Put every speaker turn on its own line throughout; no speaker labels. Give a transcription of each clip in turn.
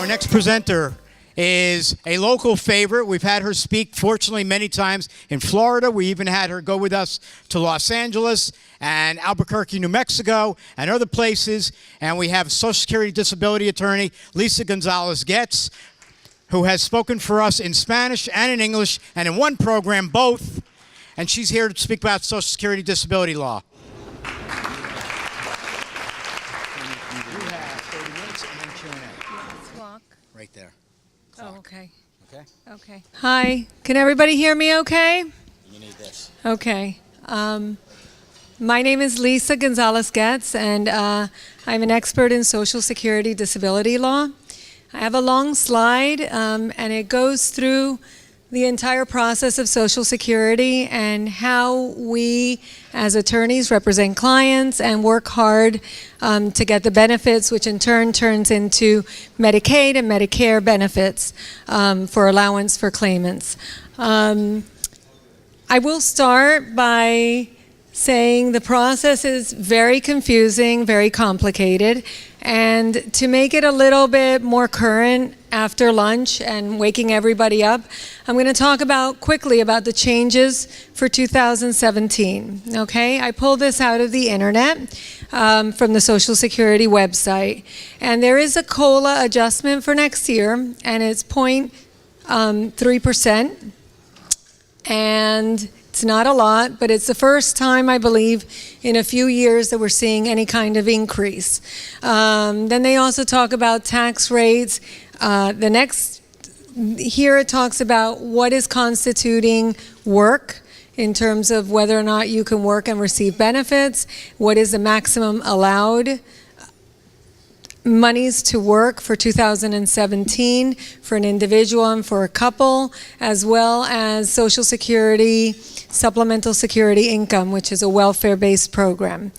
Our next presenter is a local favorite. We've had her speak, fortunately, many times in Florida. We even had her go with us to Los Angeles and Albuquerque, New Mexico, and other places. And we have Social Security disability attorney Lisa Gonzalez-Goetz, who has spoken for us in Spanish and in English, and in one program, both. And she's here to speak about Social Security disability law. You have 30 minutes and then Q&A.
Clock.
Right there.
Oh, okay.
Okay?
Okay. Hi. Can everybody hear me okay?
You need this.
Okay. My name is Lisa Gonzalez-Goetz, and I'm an expert in Social Security disability law. I have a long slide, and it goes through the entire process of Social Security and how we, as attorneys, represent clients and work hard to get the benefits, which in turn turns into Medicaid and Medicare benefits for allowance for claimants. I will start by saying the process is very confusing, very complicated, and to make it a little bit more current after lunch and waking everybody up, I'm going to talk quickly about the changes for 2017. Okay, I pulled this out of the internet from the Social Security website, and there is a COLA adjustment for next year, and it's 0.3%, and it's not a lot, but it's the first time, I believe, in a few years that we're seeing any kind of increase. Then they also talk about tax rates. Here it talks about what is constituting work in terms of whether or not you can work and receive benefits, what is the maximum allowed monies to work for 2017 for an individual and for a couple, as well as Social Security supplemental security income, which is a welfare-based program.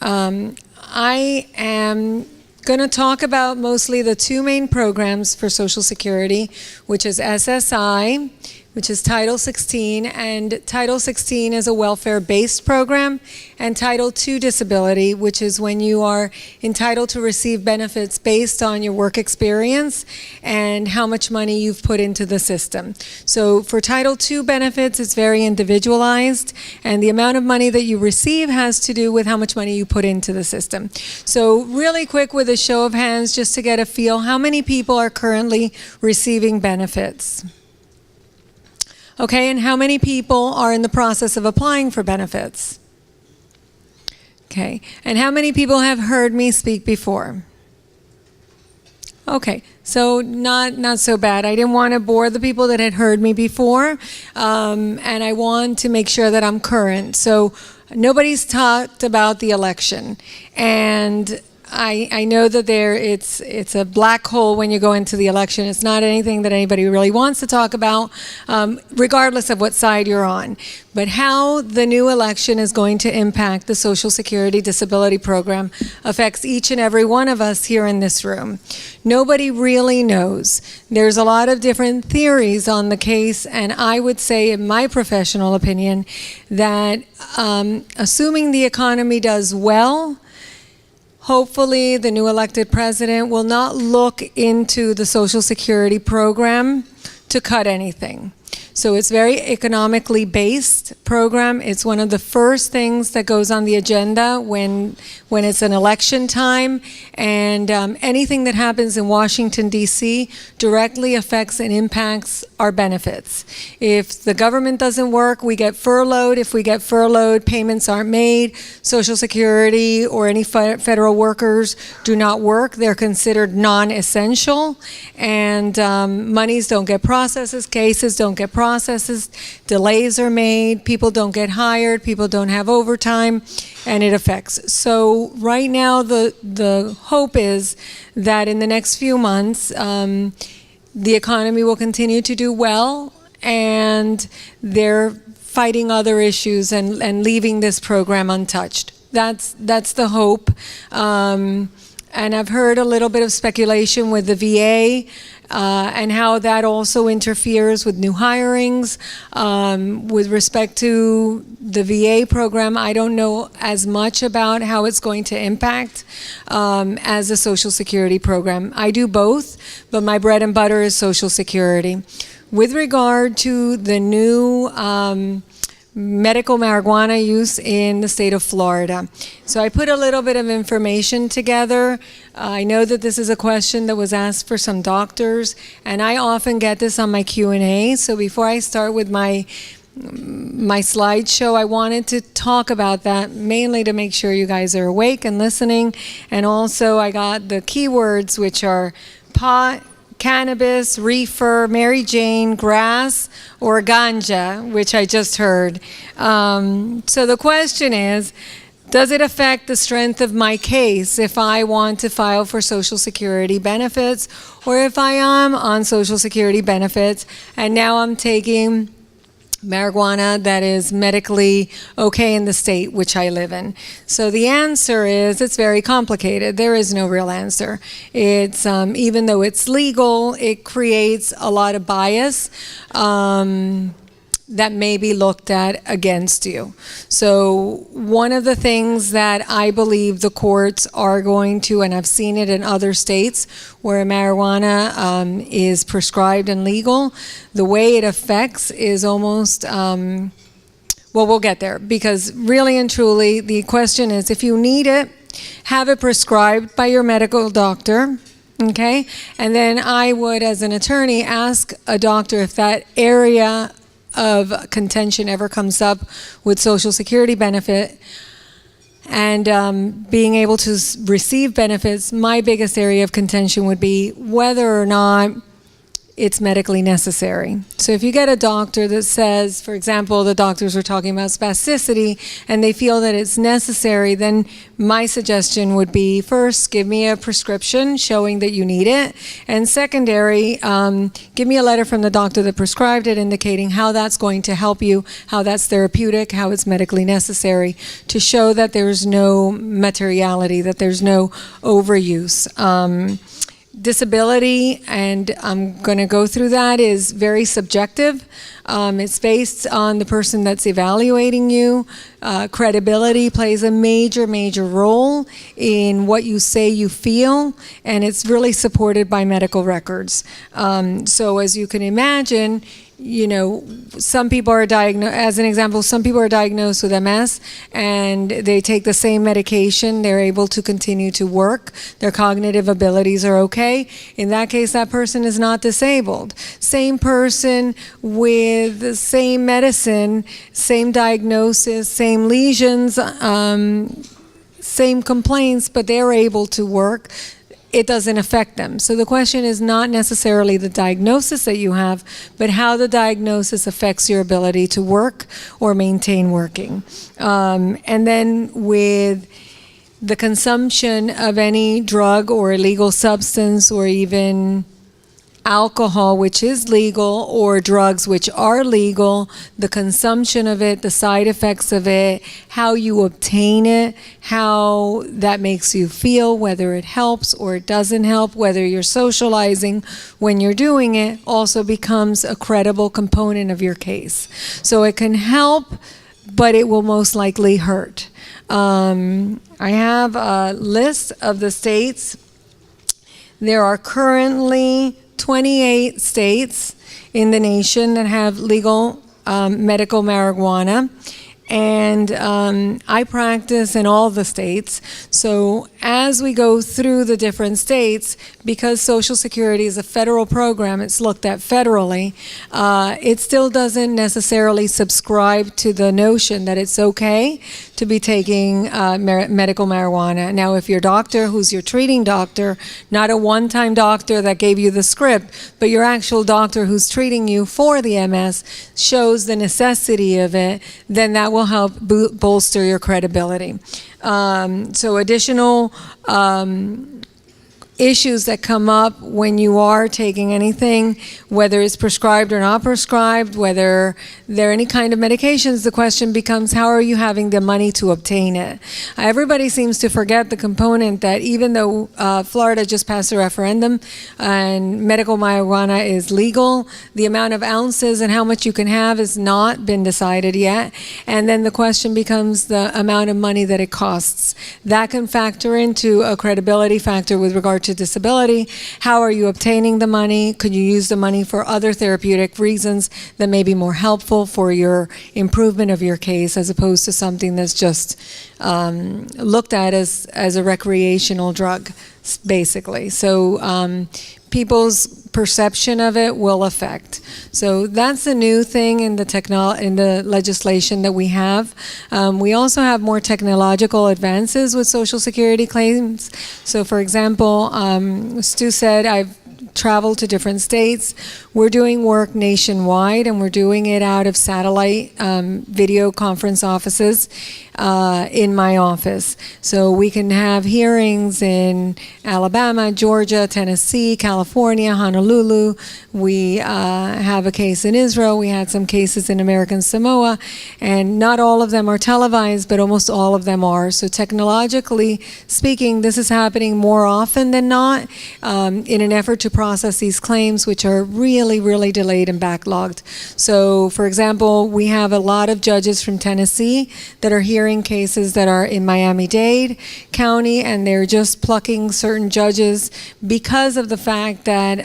I am going to talk about mostly the two main programs for Social Security, which is SSI, which is Title 16, and Title 16 is a welfare-based program, and Title II disability, which is when you are entitled to receive benefits based on your work experience and how much money you've put into the system. So for Title II benefits, it's very individualized, and the amount of money that you receive has to do with how much money you put into the system. So really quick, with a show of hands, just to get a feel, how many people are currently receiving benefits? Okay, and how many people are in the process of applying for benefits? Okay, and how many people have heard me speak before? Okay, so not so bad. I didn't want to bore the people that had heard me before, and I want to make sure that I'm current. So nobody's talked about the election, and I know that it's a black hole when you go into the election. It's not anything that anybody really wants to talk about, regardless of what side you're on. But how the new election is going to impact the Social Security disability program affects each and every one of us here in this room. Nobody really knows. There's a lot of different theories on the case, and I would say, in my professional opinion, that assuming the economy does well, hopefully the new elected president will not look into the Social Security program to cut anything. So it's very economically based program. It's one of the first things that goes on the agenda when it's an election time, and anything that happens in Washington, D.C. directly affects and impacts our benefits. If the government doesn't work, we get furloughed. If we get furloughed, payments aren't made. Social Security or any federal workers do not work. They're considered non-essential, and monies don't get processed, cases don't get processes, delays are made, people don't get hired, people don't have overtime, and it affects. So right now the hope is that in the next few months the economy will continue to do well, and they're fighting other issues and leaving this program untouched. That's the hope. and I've heard a little bit of speculation with the VA and how that also interferes with new hirings. With respect to the VA program, I don't know as much about how it's going to impact as a Social Security program. I do both, but my bread and butter is Social Security. With regard to the new medical marijuana use in the state of Florida. So I put a little bit of information together. I know that this is a question that was asked for some doctors, and I often get this on my Q&A. So before I start with my slideshow, I wanted to talk about that mainly to make sure you guys are awake and listening. And also I got the keywords, which are pot, cannabis, reefer, Mary Jane, grass, or ganja, which I just heard. So the question is, does it affect the strength of my case if I want to file for Social Security benefits, or if I am on Social Security benefits and now I'm taking marijuana that is medically okay in the state which I live in? So the answer is, it's very complicated. There is no real answer. It's even though it's legal, it creates a lot of bias that may be looked at against you. So one of the things that I believe the courts are going to, and I've seen it in other states where marijuana is prescribed and legal, the way it affects is almost, well, we'll get there, because really and truly the question is, if you need it, have it prescribed by your medical doctor. Okay? And then I would, as an attorney, ask a doctor if that area of contention ever comes up with Social Security benefit and being able to receive benefits. My biggest area of contention would be whether or not it's medically necessary. So if you get a doctor that says, for example, the doctors were talking about spasticity, and they feel that it's necessary, then my suggestion would be, first, give me a prescription showing that you need it, and secondary, give me a letter from the doctor that prescribed it indicating how that's going to help you, how that's therapeutic, how it's medically necessary, to show that there's no materiality, that there's no overuse. Disability, and I'm going to go through that, is very subjective. It's based on the person that's evaluating you. Credibility plays a major, major role in what you say you feel, and it's really supported by medical records. So as you can imagine, you know, some people are diagnosed, as an example, some people are diagnosed with MS and they take the same medication, they're able to continue to work, their cognitive abilities are okay. In that case, that person is not disabled. Same person with the same medicine, same diagnosis, same lesions, same complaints, but they're able to work. It doesn't affect them. So the question is not necessarily the diagnosis that you have, but how the diagnosis affects your ability to work or maintain working. And then with the consumption of any drug or illegal substance, or even alcohol, which is legal, or drugs which are legal, the consumption of it, the side effects of it, how you obtain it, how that makes you feel, whether it helps or it doesn't help, whether you're socializing when you're doing it, also becomes a credible component of your case. So it can help, but it will most likely hurt. I have a list of the states. There are currently 28 states in the nation that have legal medical marijuana, and I practice in all the states. So as we go through the different states, because Social Security is a federal program, it's looked at federally, it still doesn't necessarily subscribe to the notion that it's okay to be taking medical marijuana. Now, if your doctor, who's your treating doctor, not a one-time doctor that gave you the script, but your actual doctor who's treating you for the MS, shows the necessity of it, then that will help bolster your credibility. So additional issues that come up when you are taking anything, whether it's prescribed or not prescribed, whether there are any kind of medications, the question becomes, how are you having the money to obtain it? Everybody seems to forget the component that even though Florida just passed a referendum and medical marijuana is legal, the amount of ounces and how much you can have has not been decided yet. And then the question becomes the amount of money that it costs. That can factor into a credibility factor with regard to disability. How are you obtaining the money? Could you use the money for other therapeutic reasons that may be more helpful for your improvement of your case, as opposed to something that's just looked at as a recreational drug, basically. So people's perception of it will affect. So that's a new thing in the legislation that we have. We also have more technological advances with Social Security claims. So for example, Stu said, I've traveled to different states. We're doing work nationwide, and we're doing it out of satellite video conference offices in my office. So we can have hearings in Alabama, Georgia, Tennessee, California, Honolulu. We have a case in Israel. We had some cases in American Samoa, and not all of them are televised, but almost all of them are. So technologically speaking, this is happening more often than not in an effort to process these claims, which are really, really delayed and backlogged. So, for example, we have a lot of judges from Tennessee that are hearing cases that are in Miami-Dade County, and they're just plucking certain judges because of the fact that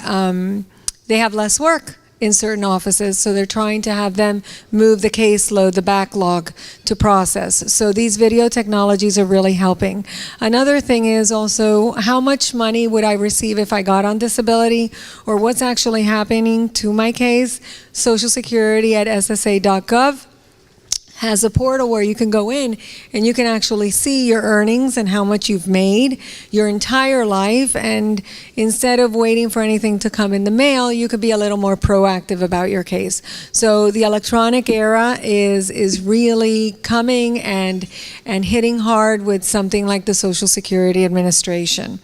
they have less work in certain offices, so they're trying to have them move the caseload, the backlog, to process. So these video technologies are really helping. Another thing is also, how much money would I receive if I got on disability, or what's actually happening to my case? Social Security at ssa.gov has a portal where you can go in and you can actually see your earnings and how much you've made your entire life. And instead of waiting for anything to come in the mail, you could be a little more proactive about your case. So the electronic era is really coming and hitting hard with something like the Social Security Administration.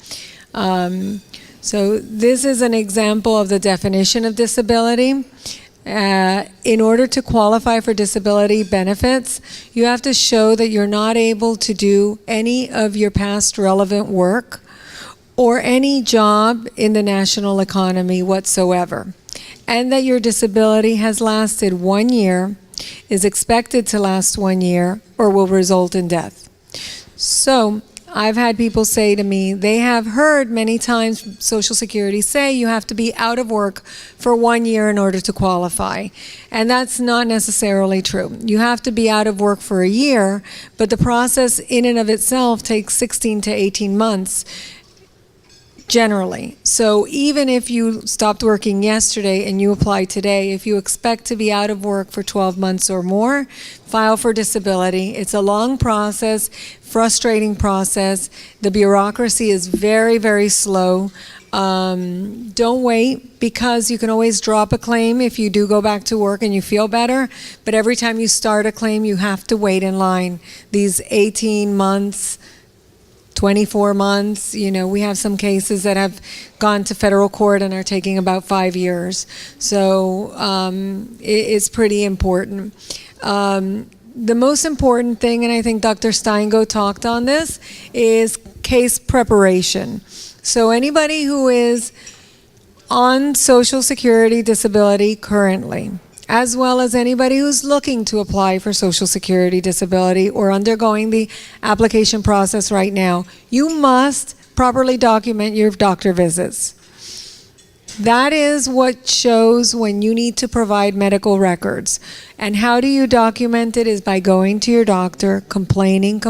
So this is an example of the definition of disability. In order to qualify for disability benefits, you have to show that you're not able to do any of your past relevant work or any job in the national economy whatsoever, and that your disability has lasted 1 year, is expected to last 1 year, or will result in death. So I've had people say to me, they have heard many times Social Security say you have to be out of work for 1 year in order to qualify. And that's not necessarily true. You have to be out of work for a year, but the process in and of itself takes 16 to 18 months. Generally. So even if you stopped working yesterday and you apply today, if you expect to be out of work for 12 months or more, file for disability. It's a long process, frustrating process. The bureaucracy is very, very slow. Don't wait, because you can always drop a claim if you do go back to work and you feel better. But every time you start a claim, you have to wait in line. These 18 months, 24 months, we have some cases that have gone to federal court and are taking about 5 years. So it's pretty important. The most important thing, and I think Dr. Steingo talked on this, is case preparation. So anybody who is on Social Security disability currently, as well as anybody who's looking to apply for Social Security disability or undergoing the application process right now, you must properly document your doctor visits. That is what shows when you need to provide medical records. And how do you document it? Is by going to your doctor, complaining,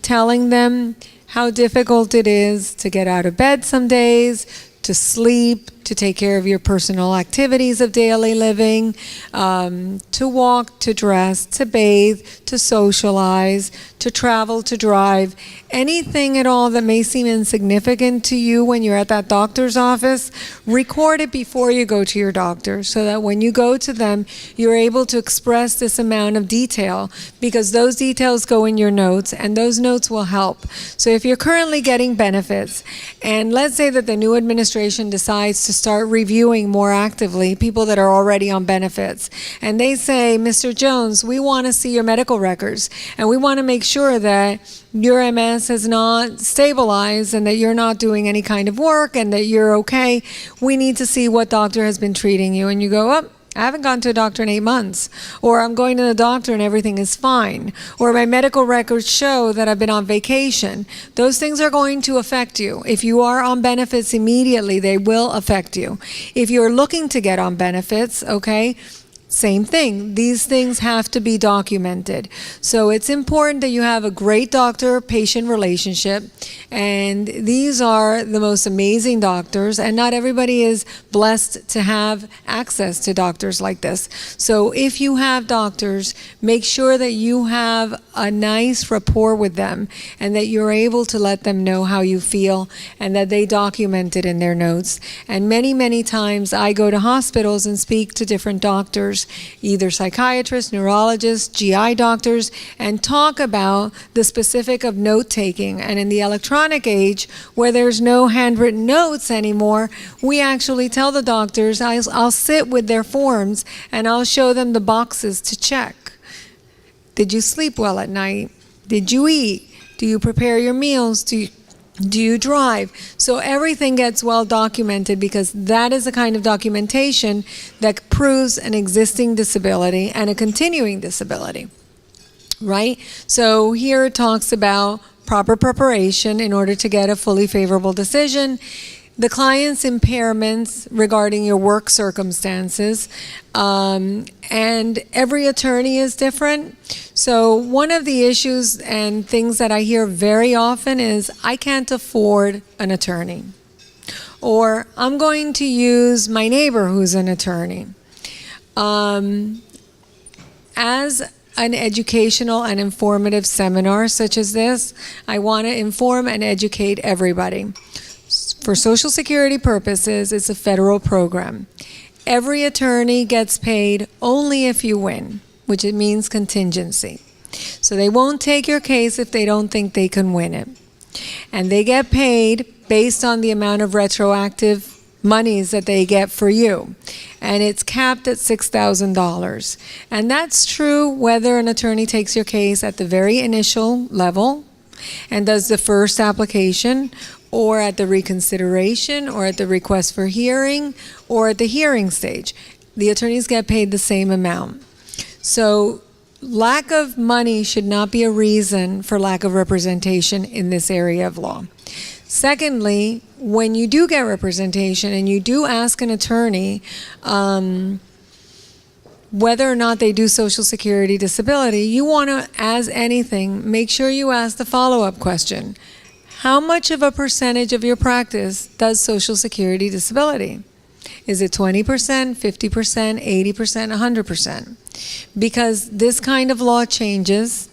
telling them how difficult it is to get out of bed some days, to sleep, to take care of your personal activities of daily living, to walk, to dress, to bathe, to socialize, to travel, to drive, anything at all that may seem insignificant to you when you're at that doctor's office, record it before you go to your doctor so that when you go to them, you're able to express this amount of detail, because those details go in your notes and those notes will help. So if you're currently getting benefits, and let's say that the new administration decides to start reviewing more actively people that are already on benefits, and they say, Mr. Jones, we want to see your medical records, and we want to make sure that your MS has not stabilized and that you're not doing any kind of work and that you're okay. We need to see what doctor has been treating you. And you go, oh, I haven't gone to a doctor in 8 months, or I'm going to the doctor and everything is fine, or my medical records show that I've been on vacation. Those things are going to affect you. If you are on benefits immediately, they will affect you. If you're looking to get on benefits, okay, same thing. These things have to be documented. So it's important that you have a great doctor-patient relationship, and these are the most amazing doctors, and not everybody is blessed to have access to doctors like this. So if you have doctors, make sure that you have a nice rapport with them and that you're able to let them know how you feel and that they document it in their notes. And many, many times I go to hospitals and speak to different doctors, either psychiatrists, neurologists, GI doctors, and talk about the specific of note-taking. And in the electronic age, where there's no handwritten notes anymore, we actually tell the doctors, I'll sit with their forms and I'll show them the boxes to check. Did you sleep well at night? Did you eat? Do you prepare your meals? Do you drive? So everything gets well documented, because that is the kind of documentation that proves an existing disability and a continuing disability, right? So here it talks about proper preparation in order to get a fully favorable decision, the client's impairments regarding your work circumstances, and every attorney is different. So one of the issues and things that I hear very often is, I can't afford an attorney, or I'm going to use my neighbor who's an attorney. As an educational and informative seminar such as this, I want to inform and educate everybody. For Social Security purposes, it's a federal program. Every attorney gets paid only if you win, which it means contingency. So they won't take your case if they don't think they can win it. And they get paid based on the amount of retroactive monies that they get for you. And it's capped at $6,000. And that's true whether an attorney takes your case at the very initial level and does the first application, or at the reconsideration, or at the request for hearing, or at the hearing stage. The attorneys get paid the same amount. So lack of money should not be a reason for lack of representation in this area of law. Secondly, when you do get representation and you do ask an attorney whether or not they do Social Security disability, you want to, as anything, make sure you ask the follow-up question. How much of a percentage of your practice does Social Security disability? Is it 20%, 50%, 80%, 100%? Because this kind of law changes,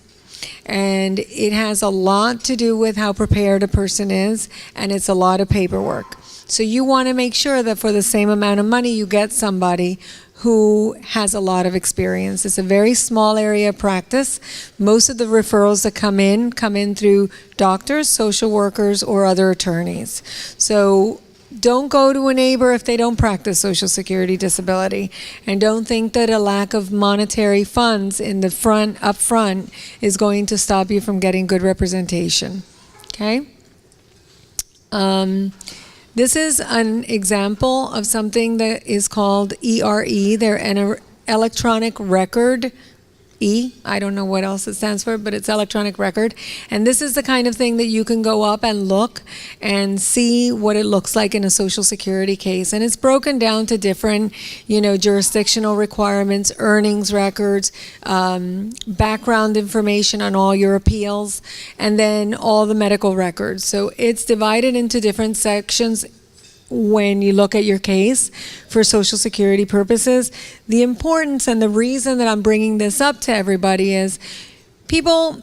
and it has a lot to do with how prepared a person is, and it's a lot of paperwork. So you want to make sure that for the same amount of money, you get somebody who has a lot of experience. It's a very small area of practice. Most of the referrals that come in through doctors, social workers, or other attorneys. So don't go to a neighbor if they don't practice Social Security disability. And don't think that a lack of monetary funds in the up front is going to stop you from getting good representation. Okay? This is an example of something that is called ERE. They're an electronic record. I don't know what else it stands for, but it's electronic record. And this is the kind of thing that you can go up and look and see what it looks like in a Social Security case. And it's broken down to different, jurisdictional requirements, earnings records, background information on all your appeals, and then all the medical records. So it's divided into different sections when you look at your case for Social Security purposes. The importance and the reason that I'm bringing this up to everybody is people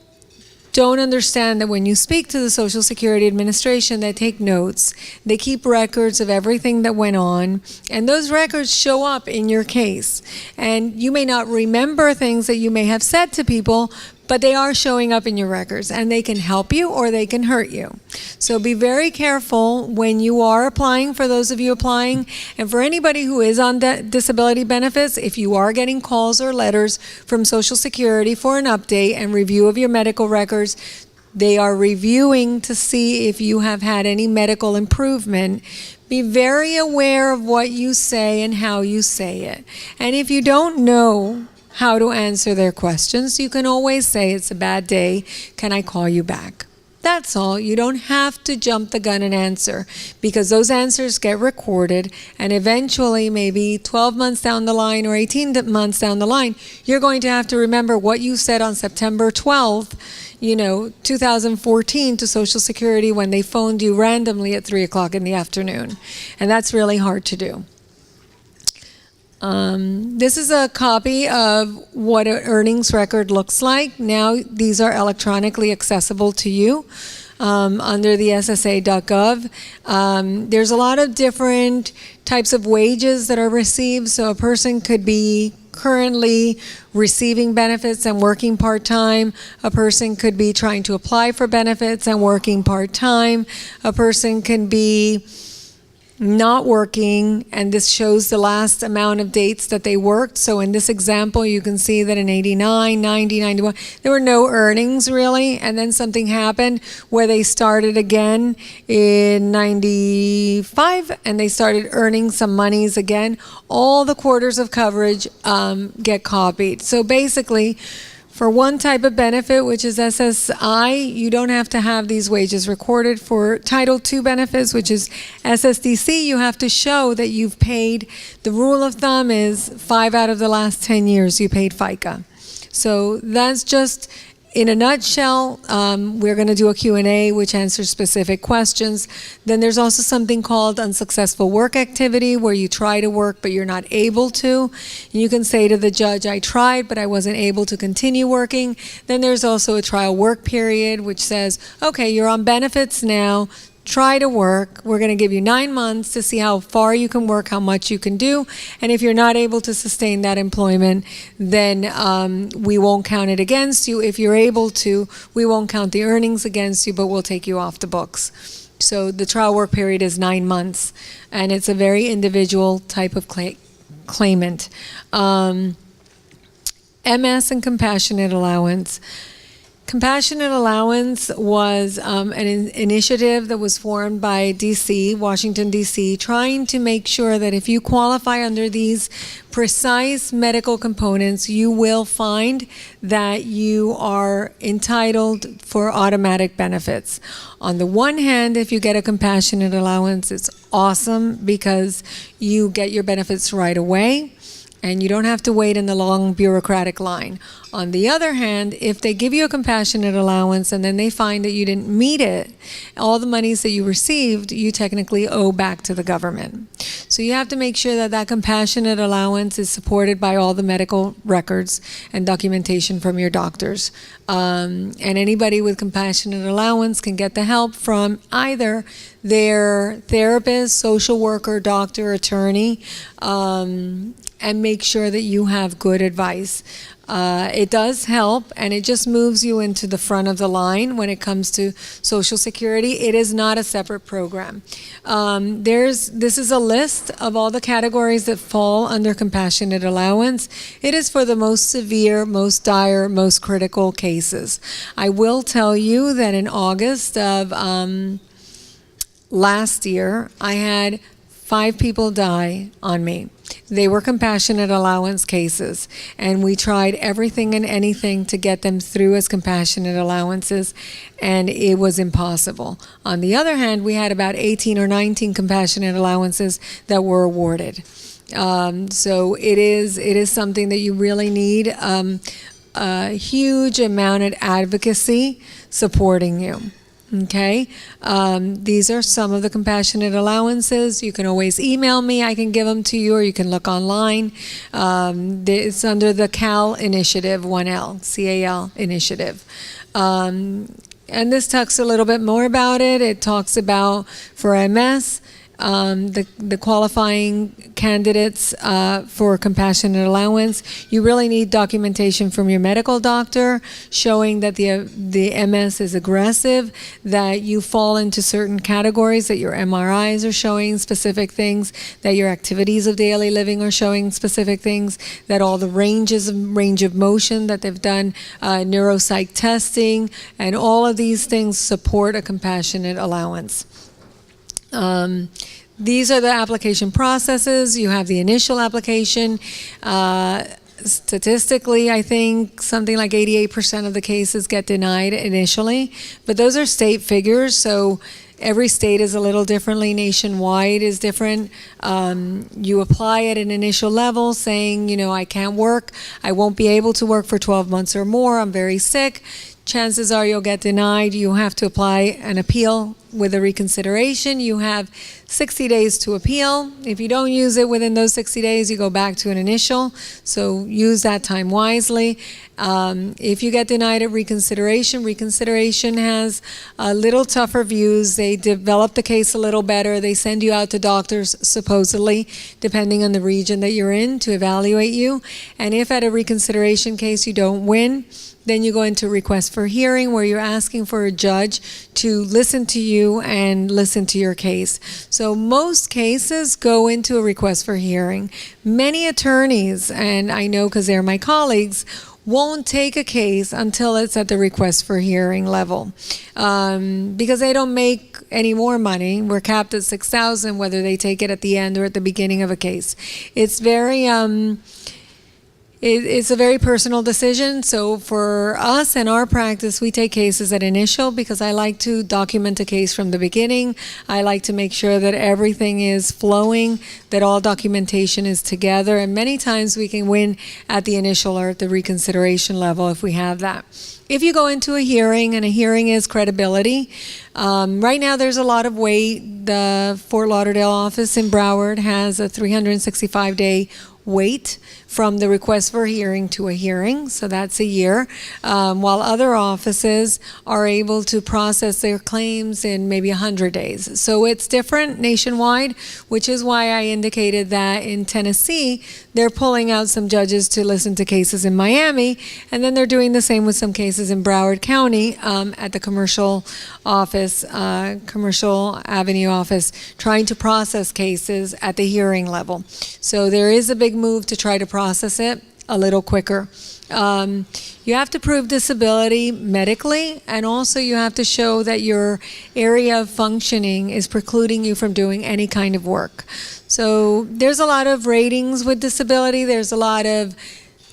don't understand that when you speak to the Social Security Administration, they take notes, they keep records of everything that went on, and those records show up in your case. And you may not remember things that you may have said to people, but they are showing up in your records, and they can help you or they can hurt you. So be very careful when you are applying, for those of you applying, and for anybody who is on disability benefits, if you are getting calls or letters from Social Security for an update and review of your medical records, they are reviewing to see if you have had any medical improvement. Be very aware of what you say and how you say it. And if you don't know how to answer their questions, you can always say, it's a bad day, can I call you back? That's all. You don't have to jump the gun and answer, because those answers get recorded, and eventually, maybe 12 months down the line or 18 months down the line, you're going to have to remember what you said on September 12th, 2014 to Social Security when they phoned you randomly at 3 o'clock in the afternoon. And that's really hard to do. This is a copy of what an earnings record looks like. Now these are electronically accessible to you under the SSA.gov. There's a lot of different types of wages that are received. So a person could be currently receiving benefits and working part-time. A person could be trying to apply for benefits and working part-time. A person can be not working, and this shows the last amount of dates that they worked. So in this example, you can see that in 89, 90, 91, there were no earnings really, and then something happened where they started again in 95, and they started earning some monies again. All the quarters of coverage get copied. So basically, for one type of benefit, which is SSI, you don't have to have these wages recorded. For Title II benefits, which is SSDC, you have to show that you've paid. The rule of thumb is 5 out of the last 10 years you paid FICA. So that's just, in a nutshell. We're going to do a Q&A which answers specific questions. Then there's also something called unsuccessful work activity, where you try to work but you're not able to. You can say to the judge, I tried but I wasn't able to continue working. Then there's also a trial work period, which says, okay, you're on benefits now. Try to work. We're going to give you 9 months to see how far you can work, how much you can do. And if you're not able to sustain that employment, then we won't count it against you. If you're able to, we won't count the earnings against you, but we'll take you off the books. So the trial work period is 9 months, and it's a very individual type of claimant. MS and compassionate allowance. Compassionate allowance was an initiative that was formed by DC, Washington, DC, trying to make sure that if you qualify under these precise medical components, you will find that you are entitled for automatic benefits. On the one hand, if you get a compassionate allowance, it's awesome because you get your benefits right away, and you don't have to wait in the long bureaucratic line. On the other hand, if they give you a compassionate allowance and then they find that you didn't meet it, all the monies that you received, you technically owe back to the government. So you have to make sure that that compassionate allowance is supported by all the medical records and documentation from your doctors. And anybody with compassionate allowance can get the help from either their therapist, social worker, doctor, attorney, and make sure that you have good advice. It does help, and it just moves you into the front of the line when it comes to Social Security. It is not a separate program. This is a list of all the categories that fall under compassionate allowance. It is for the most severe, most dire, most critical cases. I will tell you that in August of last year, I had 5 people die on me. They were compassionate allowance cases, and we tried everything and anything to get them through as compassionate allowances, and it was impossible. On the other hand, we had about 18 or 19 compassionate allowances that were awarded. So it is something that you really need a huge amount of advocacy supporting you. Okay, these are some of the compassionate allowances. You can always email me. I can give them to you, or you can look online. It's under the CAL initiative, 1L, CAL initiative. And this talks a little bit more about it. It talks about, for MS, the qualifying candidates for compassionate allowance. You really need documentation from your medical doctor showing that the MS is aggressive, that you fall into certain categories, that your MRIs are showing specific things, that your activities of daily living are showing specific things, that all the range of motion, that they've done neuropsych testing, and all of these things support a compassionate allowance. These are the application processes. You have the initial application. Statistically, I think something like 88% of the cases get denied initially, but those are state figures, so every state is a little differently. Nationwide is different. You apply at an initial level saying, I can't work. I won't be able to work for 12 months or more. I'm very sick. Chances are you'll get denied. You have to apply an appeal with a reconsideration. You have 60 days to appeal. If you don't use it within those 60 days, you go back to an initial. So use that time wisely. If you get denied at reconsideration, reconsideration has a little tougher views. They develop the case a little better. They send you out to doctors, supposedly, depending on the region that you're in, to evaluate you. And if at a reconsideration case you don't win, then you go into request for hearing, where you're asking for a judge to listen to you and listen to your case. So most cases go into a request for hearing. Many attorneys, and I know because they're my colleagues, won't take a case until it's at the request for hearing level, because they don't make any more money. We're capped at $6,000, whether they take it at the end or at the beginning of a case. It's very it's a very personal decision. So for us and our practice, we take cases at initial because I like to document a case from the beginning. I like to make sure that everything is flowing, that all documentation is together. And many times we can win at the initial or at the reconsideration level if we have that. If you go into a hearing, and a hearing is credibility, right now there's a lot of wait. The Fort Lauderdale office in Broward has a 365-day wait from the request for a hearing to a hearing, so that's a year, while other offices are able to process their claims in maybe 100 days. So it's different nationwide, which is why I indicated that in Tennessee, they're pulling out some judges to listen to cases in Miami, and then they're doing the same with some cases in Broward County at the commercial office, commercial avenue office, trying to process cases at the hearing level. So there is a big move to try to process it a little quicker. You have to prove disability medically, and also you have to show that your area of functioning is precluding you from doing any kind of work. So there's a lot of ratings with disability. There's a lot of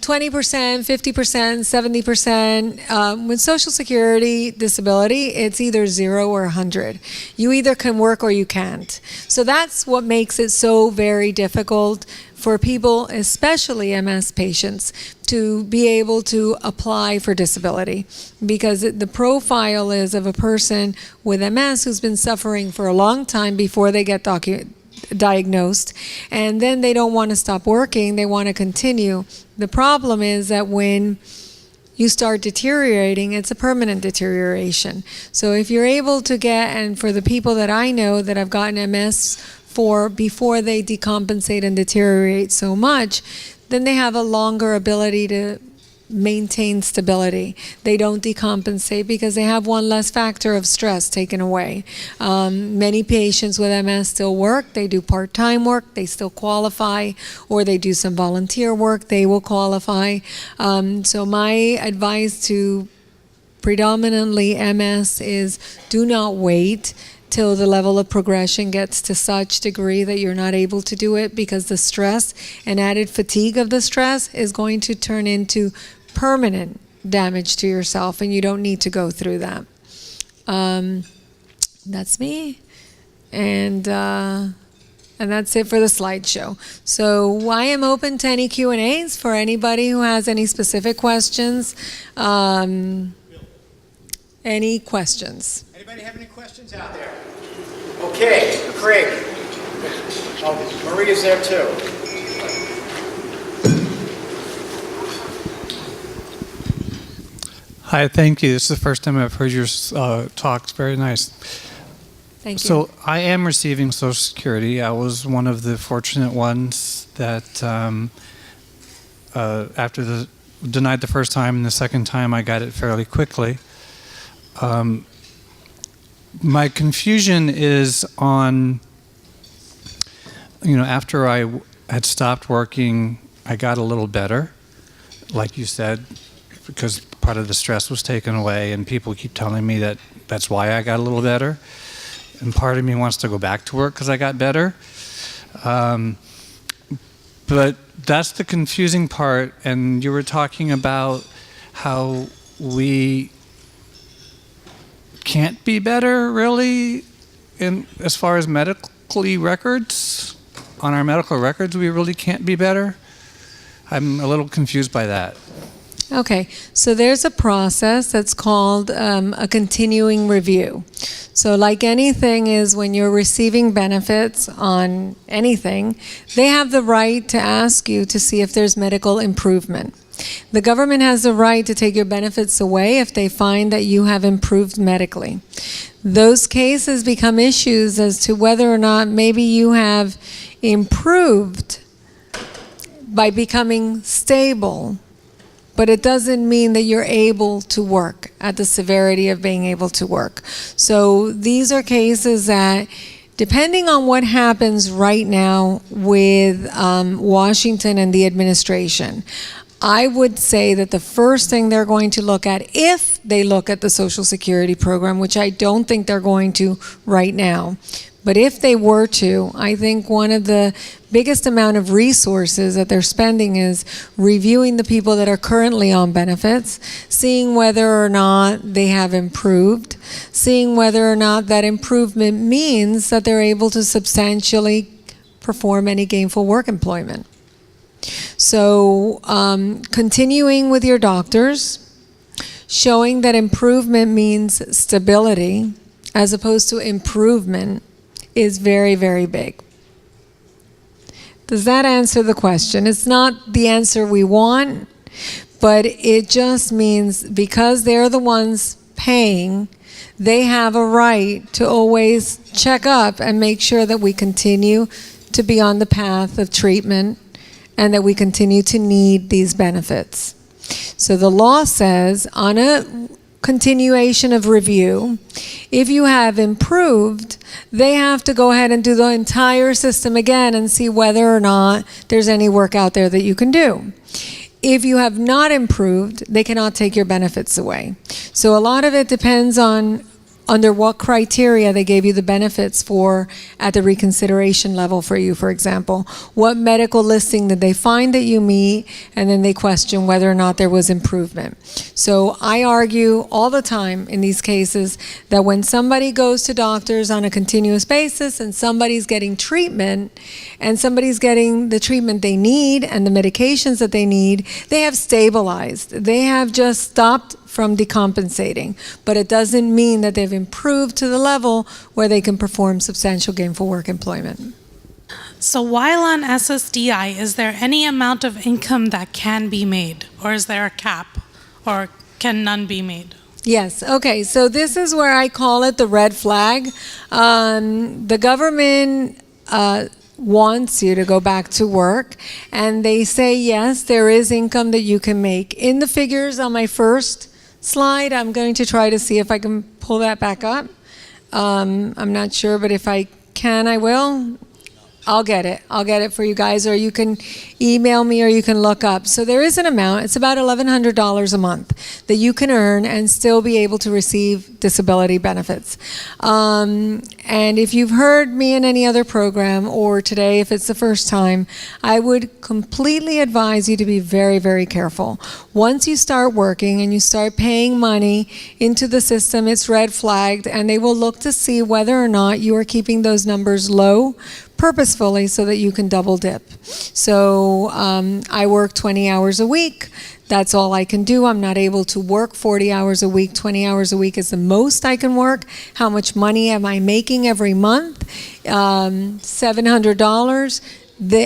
20%, 50%, 70%. With Social Security disability, it's either 0 or 100. You either can work or you can't. So that's what makes it so very difficult for people, especially MS patients, to be able to apply for disability, because the profile is of a person with MS who's been suffering for a long time before they get diagnosed, and then they don't want to stop working, they want to continue. The problem is that when you start deteriorating, it's a permanent deterioration. So if you're able to get, and for the people that I know that have gotten MS for before they decompensate and deteriorate so much, then they have a longer ability to maintain stability. They don't decompensate because they have one less factor of stress taken away. Many patients with MS still work. They do part-time work. They still qualify, or they do some volunteer work. They will qualify. So my advice to predominantly MS is do not wait till the level of progression gets to such degree that you're not able to do it, because the stress and added fatigue of the stress is going to turn into permanent damage to yourself, and you don't need to go through that. That's me, and that's it for the slideshow. So I am open to any Q&As for anybody who has any specific questions. any questions.
Anybody have any questions out there? Okay, Craig. Oh, Maria's there too.
Hi, thank you. This is the first time I've heard your talk. It's very nice.
Thank you.
So I am receiving Social Security. I was one of the fortunate ones that after denied the first time and the second time I got it fairly quickly. My confusion is on, after I had stopped working, I got a little better, like you said, because part of the stress was taken away, and people keep telling me that that's why I got a little better. And part of me wants to go back to work because I got better. But that's the confusing part. And you were talking about how we can't be better, really, as far as medically records. On our medical records, we really can't be better. I'm a little confused by that.
Okay, so there's a process that's called a continuing review. So like anything is when you're receiving benefits on anything, they have the right to ask you to see if there's medical improvement. The government has the right to take your benefits away if they find that you have improved medically. Those cases become issues as to whether or not maybe you have improved by becoming stable, but it doesn't mean that you're able to work at the severity of being able to work. So these are cases that, depending on what happens right now with Washington and the administration, I would say that the first thing they're going to look at, if they look at the Social Security program, which I don't think they're going to right now, but if they were to, I think one of the biggest amount of resources that they're spending is reviewing the people that are currently on benefits, seeing whether or not they have improved, seeing whether or not that improvement means that they're able to substantially perform any gainful work employment. So continuing with your doctors, showing that improvement means stability as opposed to improvement is very, very big. Does that answer the question? It's not the answer we want, but it just means because they're the ones paying, they have a right to always check up and make sure that we continue to be on the path of treatment and that we continue to need these benefits. So the law says on a continuation of review, if you have improved, they have to go ahead and do the entire system again and see whether or not there's any work out there that you can do. If you have not improved, they cannot take your benefits away. So a lot of it depends on under what criteria they gave you the benefits for at the reconsideration level for you, for example. What medical listing did they find that you meet, and then they question whether or not there was improvement. So I argue all the time in these cases that when somebody goes to doctors on a continuous basis and somebody's getting treatment and somebody's getting the treatment they need and the medications that they need, they have stabilized. They have just stopped from decompensating, but it doesn't mean that they've improved to the level where they can perform substantial gainful work employment.
So while on SSDI, is there any amount of income that can be made, or is there a cap, or can none be made?
Yes, okay, so this is where I call it the red flag. The government wants you to go back to work, and they say, yes, there is income that you can make. In the figures on my first slide, I'm going to try to see if I can pull that back up. I'm not sure, but if I can, I will. I'll get it. I'll get it for you guys, or you can email me, or you can look up. So there is an amount. It's about $1,100 a month that you can earn and still be able to receive disability benefits. And if you've heard me in any other program, or today if it's the first time, I would completely advise you to be very, very careful. Once you start working and you start paying money into the system, it's red flagged, and they will look to see whether or not you are keeping those numbers low, purposefully so that you can double dip. So I work 20 hours a week. That's all I can do. I'm not able to work 40 hours a week. 20 hours a week is the most I can work. How much money am I making every month? $700.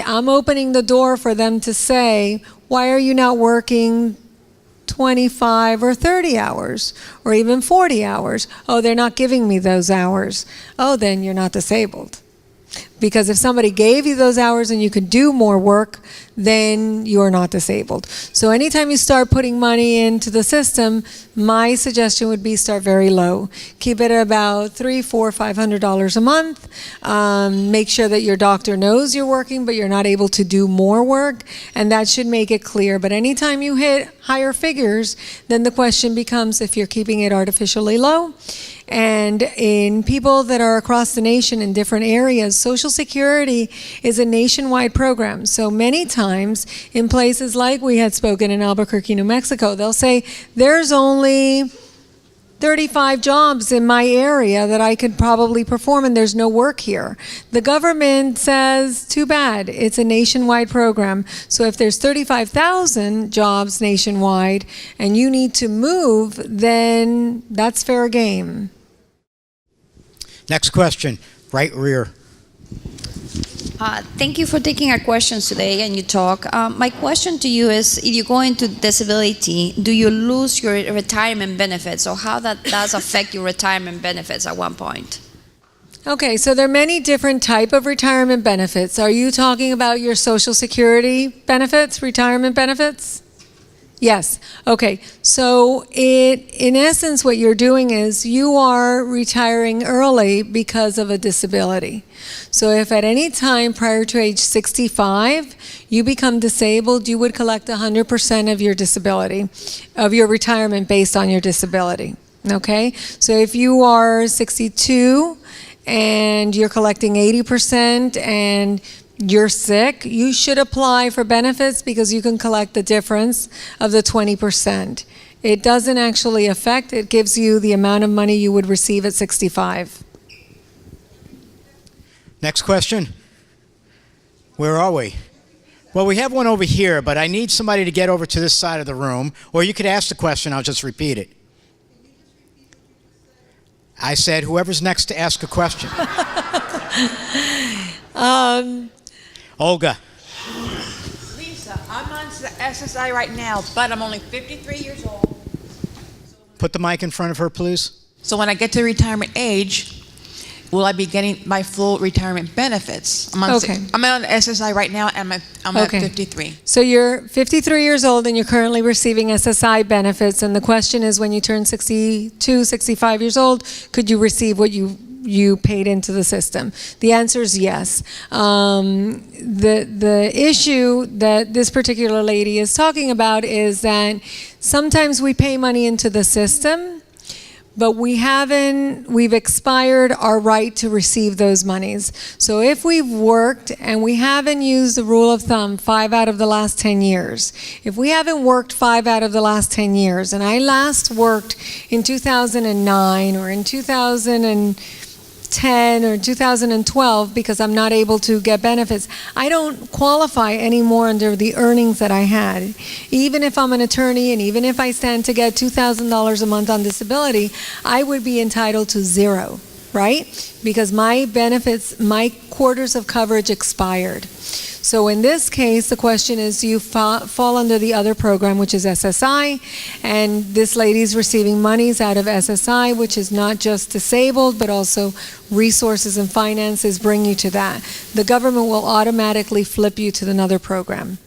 I'm opening the door for them to say, why are you not working 25 or 30 hours or even 40 hours? Oh, they're not giving me those hours. Oh, then you're not disabled. Because if somebody gave you those hours and you could do more work, then you're not disabled. So anytime you start putting money into the system, my suggestion would be start very low. Keep it at about $300, $400, $500 a month. Make sure that your doctor knows you're working, but you're not able to do more work, and that should make it clear. But anytime you hit higher figures, then the question becomes if you're keeping it artificially low. And in people that are across the nation in different areas, Social Security is a nationwide program. So many times in places like we had spoken in Albuquerque, New Mexico, they'll say, there's only 35 jobs in my area that I could probably perform and there's no work here. The government says, too bad, it's a nationwide program. So if there's 35,000 jobs nationwide and you need to move, then that's fair game.
Next question, right rear.
Thank you for taking our questions today and you talk. My question to you is, if you go into disability, do you lose your retirement benefits, or how that does affect your retirement benefits at one point?
Okay, so there are many different type of retirement benefits. Are you talking about your Social Security benefits, retirement benefits? Yes. Okay. So in essence, what you're doing is you are retiring early because of a disability. So if at any time prior to age 65 you become disabled, you would collect 100% of your disability, of your retirement based on your disability. Okay? So if you are 62 and you're collecting 80% and you're sick, you should apply for benefits because you can collect the difference of the 20%. It doesn't actually affect, it gives you the amount of money you would receive at 65.
Next question. Where are we? Well, we have one over here, but I need somebody to get over to this side of the room, or you could ask the question, I'll just repeat it. I said whoever's next to ask a question. Olga.
Lisa, I'm on SSI right now, but I'm only 53 years old.
Put the mic in front of her, please.
So when I get to retirement age, will I be getting my full retirement benefits? I'm on SSI right now, and I'm at 53.
So you're 53 years old and you're currently receiving SSI benefits, and the question is, when you turn 62, 65 years old, could you receive what you paid into the system? The answer is yes. The issue that this particular lady is talking about is that sometimes we pay money into the system, but we've expired our right to receive those monies. So if we've worked and we haven't used the rule of thumb 5 out of the last 10 years, if we haven't worked 5 out of the last 10 years, and I last worked in 2009 or in 2010 or 2012 because I'm not able to get benefits, I don't qualify anymore under the earnings that I had. Even if I'm an attorney and even if I stand to get $2,000 a month on disability, I would be entitled to zero, right? Because my benefits, my quarters of coverage expired. So in this case, the question is, do you fall under the other program, which is SSI? And this lady's receiving monies out of SSI, which is not just disabled, but also resources and finances bring you to that. The government will automatically flip you to another program.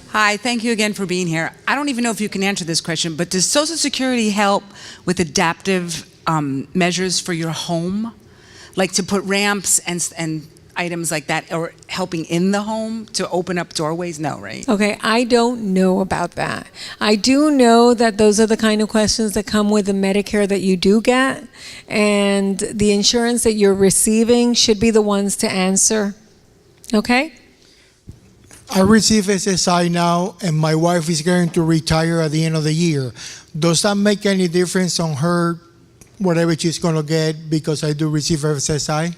Hi, thank you again for being here. I don't even know if you can answer this question, but does Social Security help with adaptive measures for your home? Like to put ramps and items like that, or helping in the home to open up doorways? No, right?
Okay, I don't know about that. I do know that those are the kind of questions that come with the Medicare that you do get, and the insurance that you're receiving should be the ones to answer. Okay?
I receive SSI now, and my wife is going to retire at the end of the year. Does that make any difference on her, whatever she's going to get, because I do receive SSI?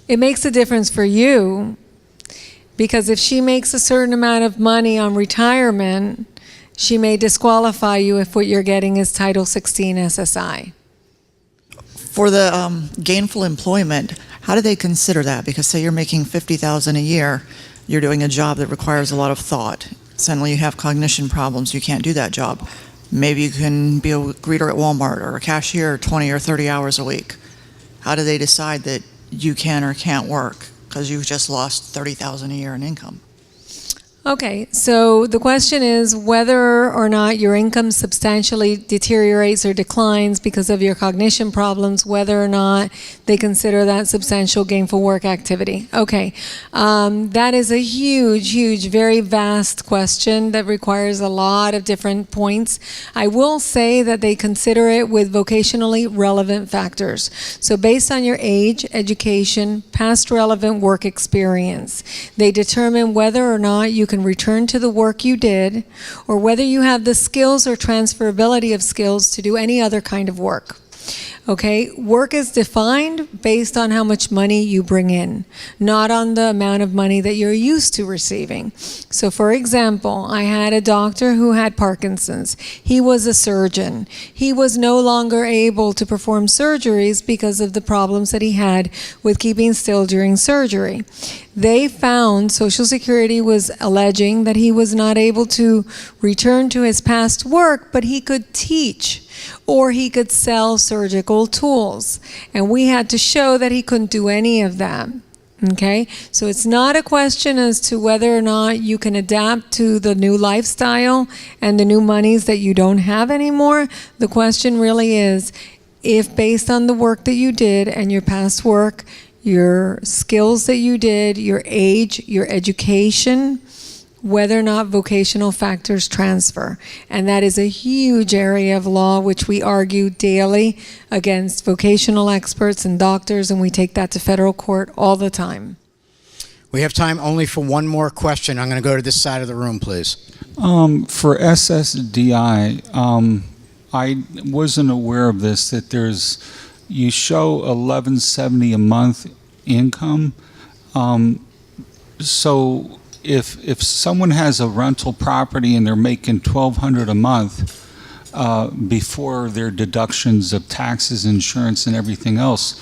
It makes a difference for you because if she makes a certain amount of money on retirement, she may disqualify you if what you're getting is Title 16 SSI.
For the gainful employment, how do they consider that? Because say you're making $50,000 a year, you're doing a job that requires a lot of thought. Suddenly you have cognition problems, you can't do that job. Maybe you can be a greeter at Walmart or a cashier 20 or 30 hours a week. How do they decide that you can or can't work because you've just lost $30,000 a year in income?
Okay, so the question is whether or not your income substantially deteriorates or declines because of your cognition problems, whether or not they consider that substantial gainful work activity. Okay, that is a huge, very vast question that requires a lot of different points. I will say that they consider it with vocationally relevant factors. So based on your age, education, past relevant work experience, they determine whether or not you can return to the work you did, or whether you have the skills or transferability of skills to do any other kind of work. Okay, work is defined based on how much money you bring in, not on the amount of money that you're used to receiving. So for example, I had a doctor who had Parkinson's. He was a surgeon. He was no longer able to perform surgeries because of the problems that he had with keeping still during surgery. They found Social Security was alleging that he was not able to return to his past work, but he could teach or he could sell surgical tools. And we had to show that he couldn't do any of that. Okay? So it's not a question as to whether or not you can adapt to the new lifestyle and the new monies that you don't have anymore. The question really is, if based on the work that you did and your past work, your skills that you did, your age, your education, whether or not vocational factors transfer. And that is a huge area of law which we argue daily against vocational experts and doctors, and we take that to federal court all the time.
We have time only for one more question. I'm going to go to this side of the room, please.
For SSDI, I wasn't aware of this, that you show $1,170 a month income. So if someone has a rental property and they're making $1,200 a month before their deductions of taxes, insurance, and everything else,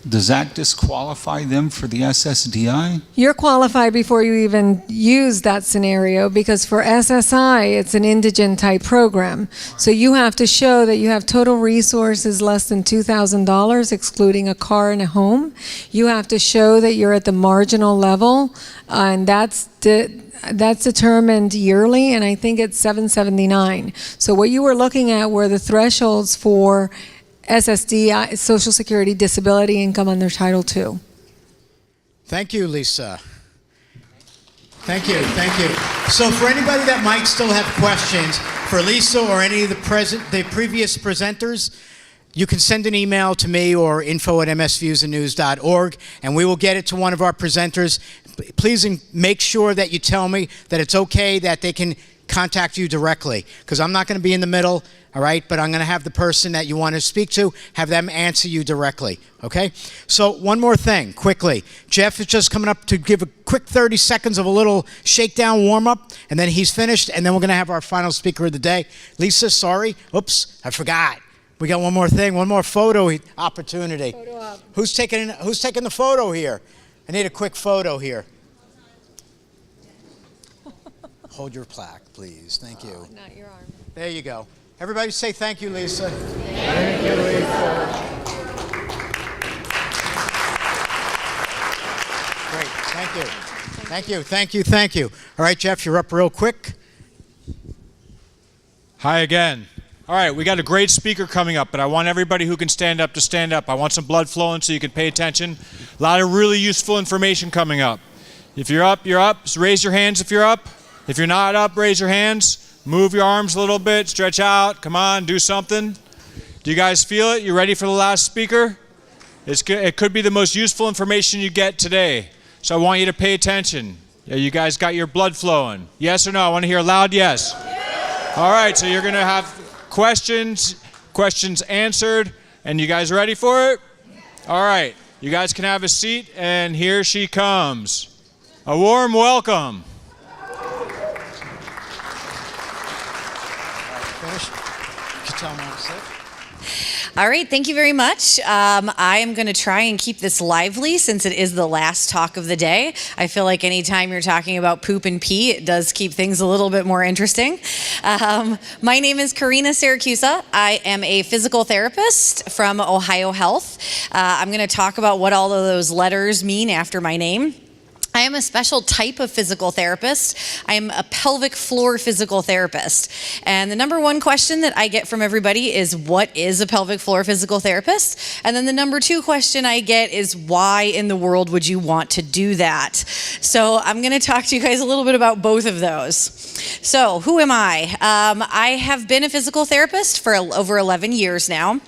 does that disqualify them for the SSDI?
You're qualified before you even use that scenario, because for SSI, it's an indigent type program. So you have to show that you have total resources less than $2,000, excluding a car and a home. You have to show that you're at the marginal level, and that's determined yearly, and I think it's $779. So what you were looking at were the thresholds for SSDI, Social Security disability income under Title II.
Thank you, Lisa. Thank you. So for anybody that might still have questions for Lisa or any of the previous presenters, you can send an email to me or info@msviewsandnews.org, and we will get it to one of our presenters. Please make sure that you tell me that it's okay that they can contact you directly, because I'm not going to be in the middle, all right? But I'm going to have the person that you want to speak to, have them answer you directly, okay? So one more thing, quickly. Jeff is just coming up to give a quick 30 seconds of a little shakedown warm-up, and then he's finished, and then we're going to have our final speaker of the day. Lisa, sorry. Oops, I forgot. We got one more thing, one more photo opportunity.
Photo op.
Who's taking the photo here? I need a quick photo here. Hold your plaque, please. Thank you.
Not your arm.
There you go. Everybody say thank you, Lisa. Thank you, Lisa. Great. Thank you. All right, Jeff, you're up real quick.
Hi again. All right, we got a great speaker coming up, but I want everybody who can stand up to stand up. I want some blood flowing so you can pay attention. A lot of really useful information coming up. If you're up, you're up. So raise your hands if you're up. If you're not up, raise your hands. Move your arms a little bit. Stretch out. Come on, do something. Do you guys feel it? You ready for the last speaker? It could be the most useful information you get today. So I want you to pay attention. Yeah, you guys got your blood flowing? Yes or no? I want to hear a loud yes. All right, so you're going to have questions answered, and you guys ready for it? All right. You guys can have a seat, and here she comes. A warm welcome.
All right, thank you very much. I am going to try and keep this lively since it is the last talk of the day. I feel like anytime you're talking about poop and pee, it does keep things a little bit more interesting. My name is Carina Siracusa. I am a physical therapist from Ohio Health. I'm going to talk about what all of those letters mean after my name. I am a special type of physical therapist. I am a pelvic floor physical therapist. And the number one question that I get from everybody is, what is a pelvic floor physical therapist? And then the number two question I get is, why in the world would you want to do that? So I'm going to talk to you guys a little bit about both of those. So who am I? I have been a physical therapist for over 11 years now.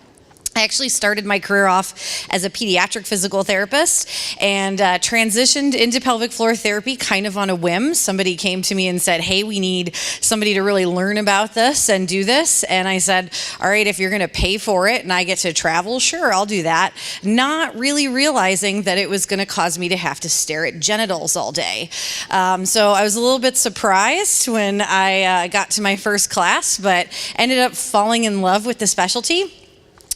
I actually started my career off as a pediatric physical therapist and transitioned into pelvic floor therapy kind of on a whim. Somebody came to me and said, hey, we need somebody to really learn about this and do this. And I said, all right, if you're going to pay for it and I get to travel, sure, I'll do that. Not really realizing that it was going to cause me to have to stare at genitals all day. So I was a little bit surprised when I got to my first class, but ended up falling in love with the specialty.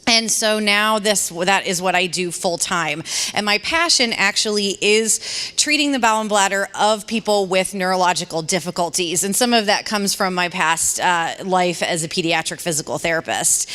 And so now that is what I do full time. And my passion actually is treating the bowel and bladder of people with neurological difficulties. And some of that comes from my past life as a pediatric physical therapist.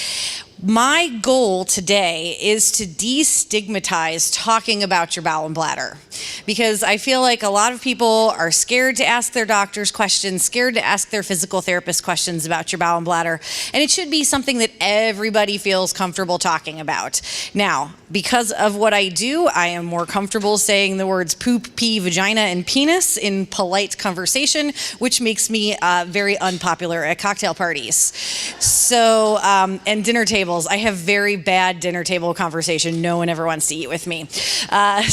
My goal today is to destigmatize talking about your bowel and bladder, because I feel like a lot of people are scared to ask their doctors questions, scared to ask their physical therapist questions about your bowel and bladder, and it should be something that everybody feels comfortable talking about. Now, because of what I do, I am more comfortable saying the words poop, pee, vagina, and penis in polite conversation, which makes me very unpopular at cocktail parties. So, and dinner tables. I have very bad dinner table conversation. No one ever wants to eat with me. But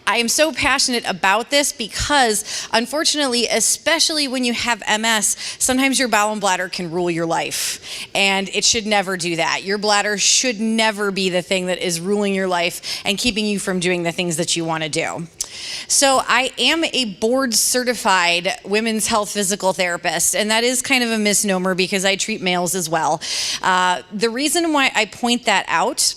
I am so passionate about this because, unfortunately, especially when you have MS, sometimes your bowel and bladder can rule your life. And it should never do that. Your bladder should never be the thing that is ruling your life and keeping you from doing the things that you want to do. So I am a board-certified women's health physical therapist, and that is kind of a misnomer because I treat males as well. The reason why I point that out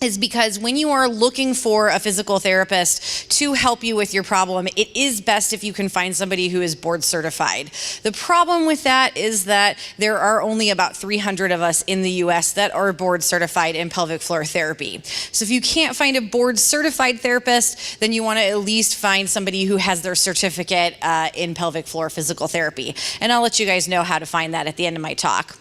is because when you are looking for a physical therapist to help you with your problem, it is best if you can find somebody who is board certified. The problem with that is that there are only about 300 of us in the US that are board certified in pelvic floor therapy. So if you can't find a board certified therapist, then you want to at least find somebody who has their certificate in pelvic floor physical therapy. And I'll let you guys know how to find that at the end of my talk.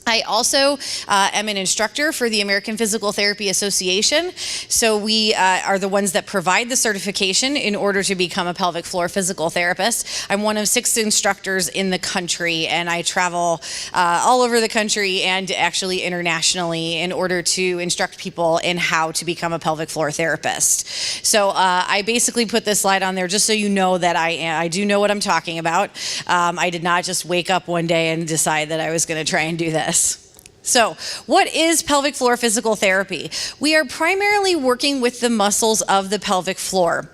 I also am an instructor for the American Physical Therapy Association. So we are the ones that provide the certification in order to become a pelvic floor physical therapist. I'm one of 6 instructors in the country, and I travel all over the country and actually internationally in order to instruct people in how to become a pelvic floor therapist. So I basically put this slide on there just so you know that I do know what I'm talking about. I did not just wake up one day and decide that I was going to try and do this. So, what is pelvic floor physical therapy? We are primarily working with the muscles of the pelvic floor.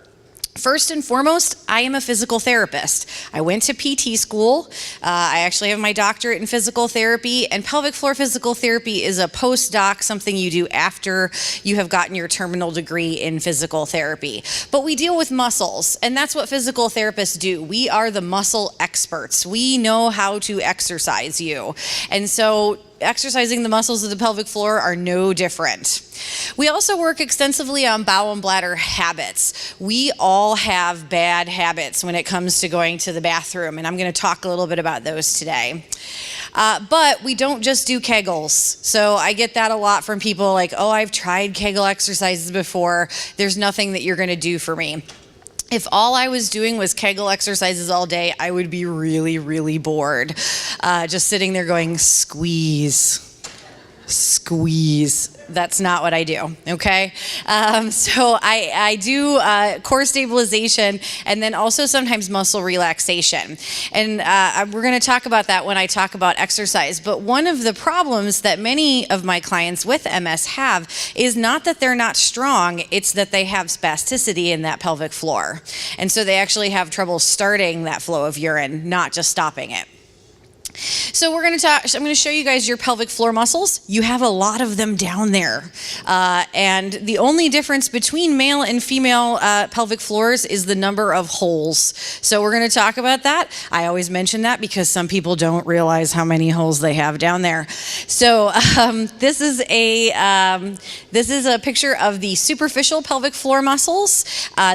First and foremost, I am a physical therapist. I went to PT school. I actually have my doctorate in physical therapy, and pelvic floor physical therapy is a postdoc, something you do after you have gotten your terminal degree in physical therapy. But we deal with muscles, and that's what physical therapists do. We are the muscle experts. We know how to exercise you. And so exercising the muscles of the pelvic floor are no different. We also work extensively on bowel and bladder habits. We all have bad habits when it comes to going to the bathroom, and I'm going to talk a little bit about those today. But we don't just do Kegels. So I get that a lot from people like, oh, I've tried Kegel exercises before. There's nothing that you're going to do for me. If all I was doing was Kegel exercises all day, I would be really, really bored. Just sitting there going, squeeze, squeeze. That's not what I do, okay? So I do core stabilization and then also sometimes muscle relaxation. And we're gonna talk about that when I talk about exercise. But one of the problems that many of my clients with MS have is not that they're not strong, it's that they have spasticity in that pelvic floor. And so they actually have trouble starting that flow of urine, not just stopping it. So I'm going to show you guys your pelvic floor muscles. You have a lot of them down there. And the only difference between male and female pelvic floors is the number of holes. So we're going to talk about that. I always mention that because some people don't realize how many holes they have down there. So this is a picture of the superficial pelvic floor muscles.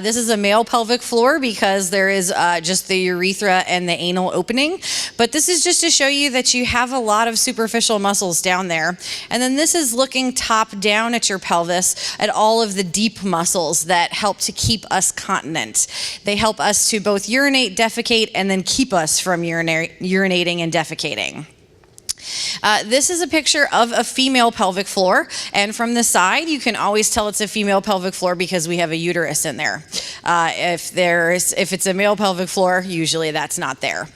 This is a male pelvic floor because there is just the urethra and the anal opening. But this is just to show you that you have a lot of superficial muscles down there. And then this is looking top down at your pelvis at all of the deep muscles that help to keep us continent. They help us to both urinate, defecate, and then keep us from urinating and defecating. This is a picture of a female pelvic floor, and from the side you can always tell it's a female pelvic floor because we have a uterus in there. If it's a male pelvic floor, usually that's not there.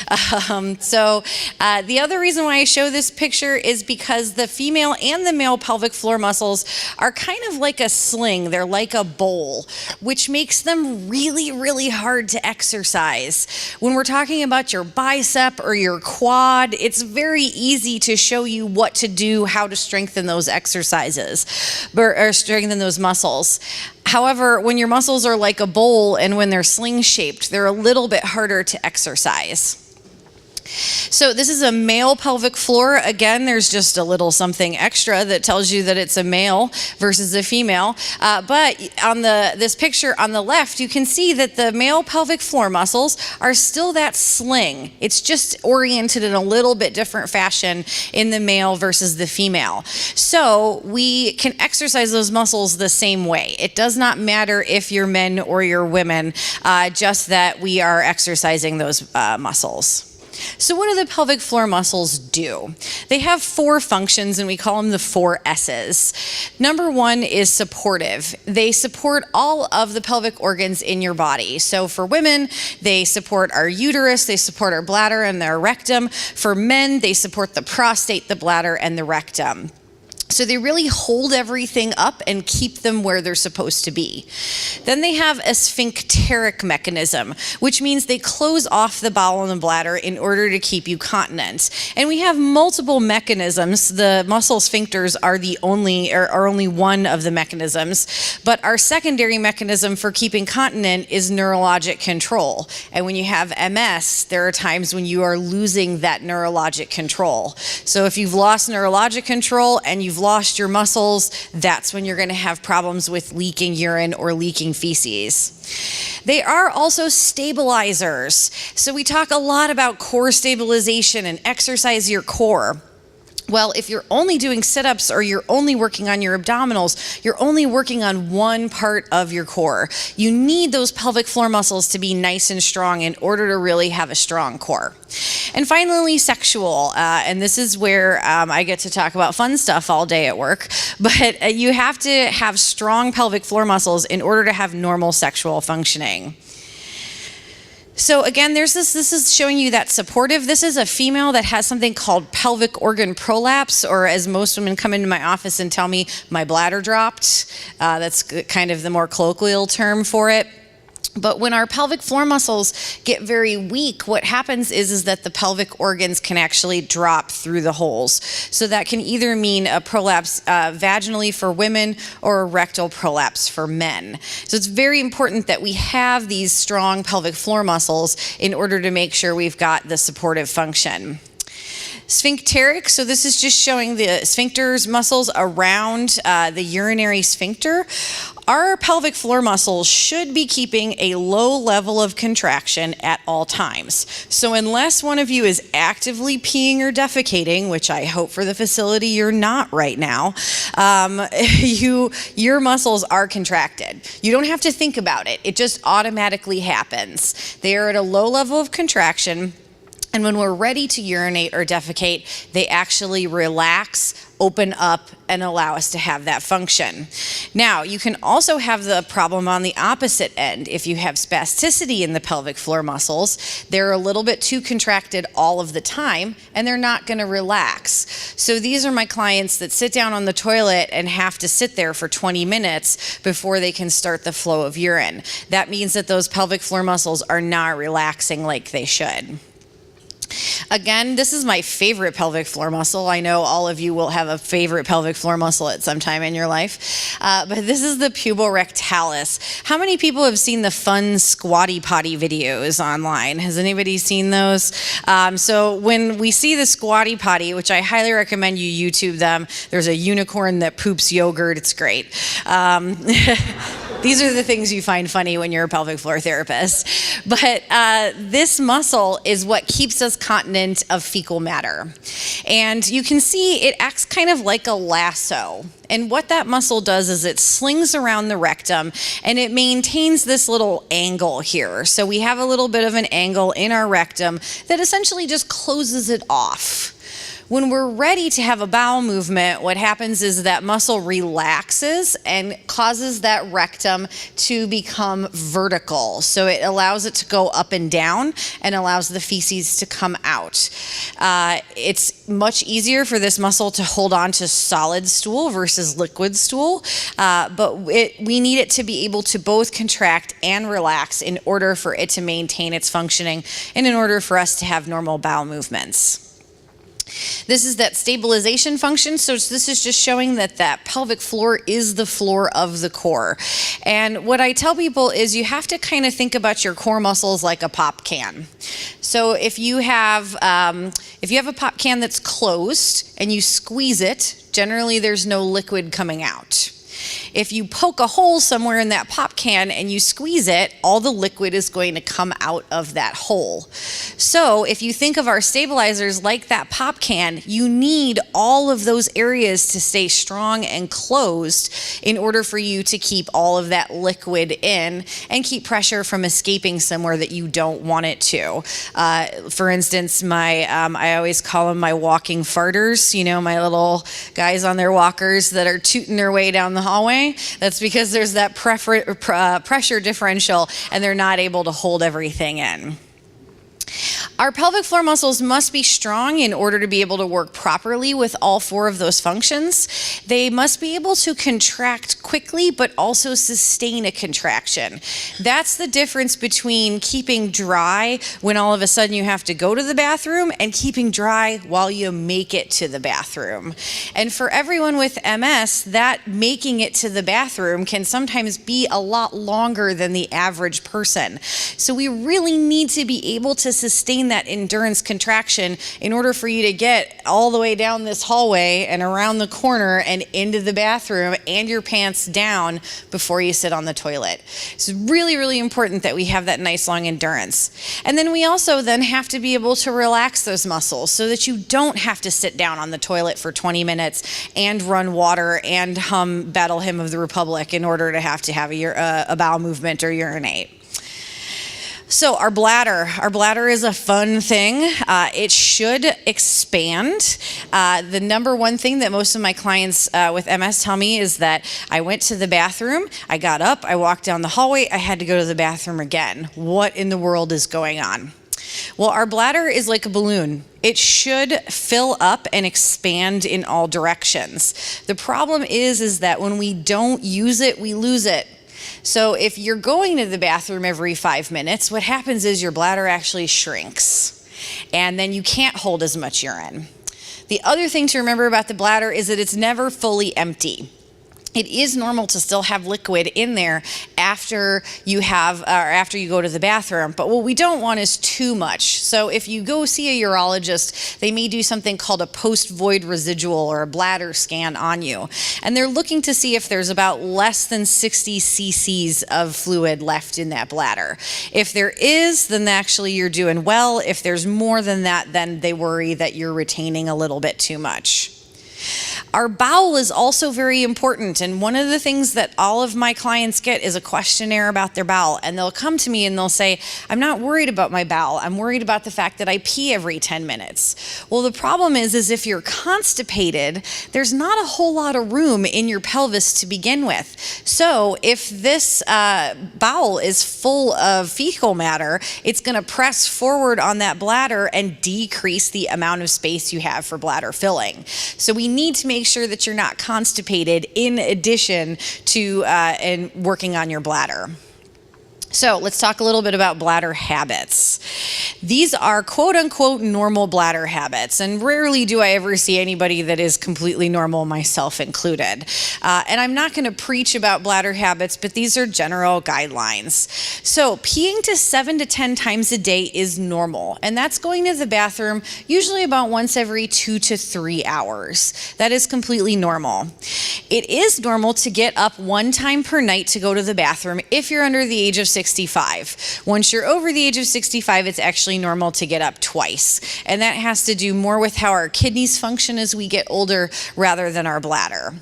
The other reason why I show this picture is because the female and the male pelvic floor muscles are kind of like a sling. They're like a bowl, which makes them really, really hard to exercise. When we're talking about your bicep or your quad, it's very easy to show you what to do, how to strengthen those exercises, or strengthen those muscles. However, when your muscles are like a bowl and when they're sling-shaped, they're a little bit harder to exercise. So this is a male pelvic floor. Again, there's just a little something extra that tells you that it's a male versus a female. But on this picture on the left, you can see that the male pelvic floor muscles are still that sling. It's just oriented in a little bit different fashion in the male versus the female. So we can exercise those muscles the same way. It does not matter if you're men or you're women, just that we are exercising those muscles. So what do the pelvic floor muscles do? They have 4 functions, and we call them the 4 S's. Number 1 is supportive. They support all of the pelvic organs in your body. So for women, they support our uterus, they support our bladder and our rectum. For men, they support the prostate, the bladder, and the rectum. So they really hold everything up and keep them where they're supposed to be. Then they have a sphincteric mechanism, which means they close off the bowel and the bladder in order to keep you continent. And we have multiple mechanisms. The muscle sphincters are only one of the mechanisms, but our secondary mechanism for keeping continent is neurologic control. And when you have MS, there are times when you are losing that neurologic control. So if you've lost neurologic control and you've lost your muscles, that's when you're going to have problems with leaking urine or leaking feces. They are also stabilizers. So we talk a lot about core stabilization and exercise your core. Well, if you're only doing sit-ups or you're only working on your abdominals, you're only working on one part of your core. You need those pelvic floor muscles to be nice and strong in order to really have a strong core. And finally, sexual. And this is where I get to talk about fun stuff all day at work. But you have to have strong pelvic floor muscles in order to have normal sexual functioning. So again, this is showing you that supportive. This is a female that has something called pelvic organ prolapse, or as most women come into my office and tell me, my bladder dropped. That's kind of the more colloquial term for it. But when our pelvic floor muscles get very weak, what happens is that the pelvic organs can actually drop through the holes. So that can either mean a prolapse vaginally for women or a rectal prolapse for men. So it's very important that we have these strong pelvic floor muscles in order to make sure we've got the supportive function. Sphincteric, so this is just showing the sphincters muscles around the urinary sphincter. Our pelvic floor muscles should be keeping a low level of contraction at all times. So unless one of you is actively peeing or defecating, which I hope for the facility you're not right now, your muscles are contracted. You don't have to think about it. It just automatically happens. They are at a low level of contraction. And when we're ready to urinate or defecate, they actually relax, open up, and allow us to have that function. Now, you can also have the problem on the opposite end. If you have spasticity in the pelvic floor muscles, they're a little bit too contracted all of the time, and they're not going to relax. So these are my clients that sit down on the toilet and have to sit there for 20 minutes before they can start the flow of urine. That means that those pelvic floor muscles are not relaxing like they should. Again, this is my favorite pelvic floor muscle. I know all of you will have a favorite pelvic floor muscle at some time in your life. But this is the puborectalis. How many people have seen the fun squatty potty videos online? Has anybody seen those? So when we see the squatty potty, which I highly recommend you YouTube them, there's a unicorn that poops yogurt. It's great. These are the things you find funny when you're a pelvic floor therapist. But this muscle is what keeps us continent of fecal matter. And you can see it acts kind of like a lasso. And what that muscle does is it slings around the rectum and it maintains this little angle here. So we have a little bit of an angle in our rectum that essentially just closes it off. When we're ready to have a bowel movement, what happens is that muscle relaxes and causes that rectum to become vertical. So it allows it to go up and down and allows the feces to come out. It's much easier for this muscle to hold on to solid stool versus liquid stool, but we need it to be able to both contract and relax in order for it to maintain its functioning and in order for us to have normal bowel movements. This is that stabilization function. So this is just showing that that pelvic floor is the floor of the core. And what I tell people is you have to kind of think about your core muscles like a pop can. So if you have a pop can that's closed and you squeeze it, generally there's no liquid coming out. If you poke a hole somewhere in that pop can and you squeeze it, all the liquid is going to come out of that hole. So if you think of our stabilizers like that pop can, you need all of those areas to stay strong and closed in order for you to keep all of that liquid in and keep pressure from escaping somewhere that you don't want it to. For instance, I always call them my walking farters, you know, my little guys on their walkers that are tooting their way down the hallway. That's because there's that pressure differential and they're not able to hold everything in. Our pelvic floor muscles must be strong in order to be able to work properly with all four of those functions. They must be able to contract quickly, but also sustain a contraction. That's the difference between keeping dry when all of a sudden you have to go to the bathroom and keeping dry while you make it to the bathroom. And for everyone with MS, that making it to the bathroom can sometimes be a lot longer than the average person. So we really need to be able to sustain that endurance contraction in order for you to get all the way down this hallway and around the corner and into the bathroom and your pants down before you sit on the toilet. It's really, really important that we have that nice long endurance. And then we also then have to be able to relax those muscles so that you don't have to sit down on the toilet for 20 minutes and run water and hum Battle Hymn of the Republic in order to have a bowel movement or urinate. So our bladder is a fun thing. It should expand. The number one thing that most of my clients with MS tell me is that I went to the bathroom, I got up, I walked down the hallway, I had to go to the bathroom again. What in the world is going on? Well, our bladder is like a balloon. It should fill up and expand in all directions. The problem is that when we don't use it, we lose it. So if you're going to the bathroom every 5 minutes, what happens is your bladder actually shrinks, and then you can't hold as much urine. The other thing to remember about the bladder is that it's never fully empty. It is normal to still have liquid in there after you go to the bathroom, but what we don't want is too much. So if you go see a urologist, they may do something called a post-void residual or a bladder scan on you, and they're looking to see if there's about less than 60 cc's of fluid left in that bladder. If there is, then actually you're doing well. If there's more than that, then they worry that you're retaining a little bit too much. Our bowel is also very important, and one of the things that all of my clients get is a questionnaire about their bowel, and they'll come to me and they'll say, I'm not worried about my bowel, I'm worried about the fact that I pee every 10 minutes. Well, the problem is if you're constipated, there's not a whole lot of room in your pelvis to begin with. So if this bowel is full of fecal matter, it's going to press forward on that bladder and decrease the amount of space you have for bladder filling. So we need to make sure that you're not constipated in addition to and working on your bladder. So let's talk a little bit about bladder habits. These are quote unquote normal bladder habits, and rarely do I ever see anybody that is completely normal, myself included. And I'm not going to preach about bladder habits, but these are general guidelines. So peeing to 7 to 10 times a day is normal, and that's going to the bathroom usually about once every 2 to 3 hours. That is completely normal. It is normal to get up 1 time per night to go to the bathroom if you're under the age of 65. Once you're over the age of 65, it's actually normal to get up twice. And that has to do more with how our kidneys function as we get older rather than our bladder.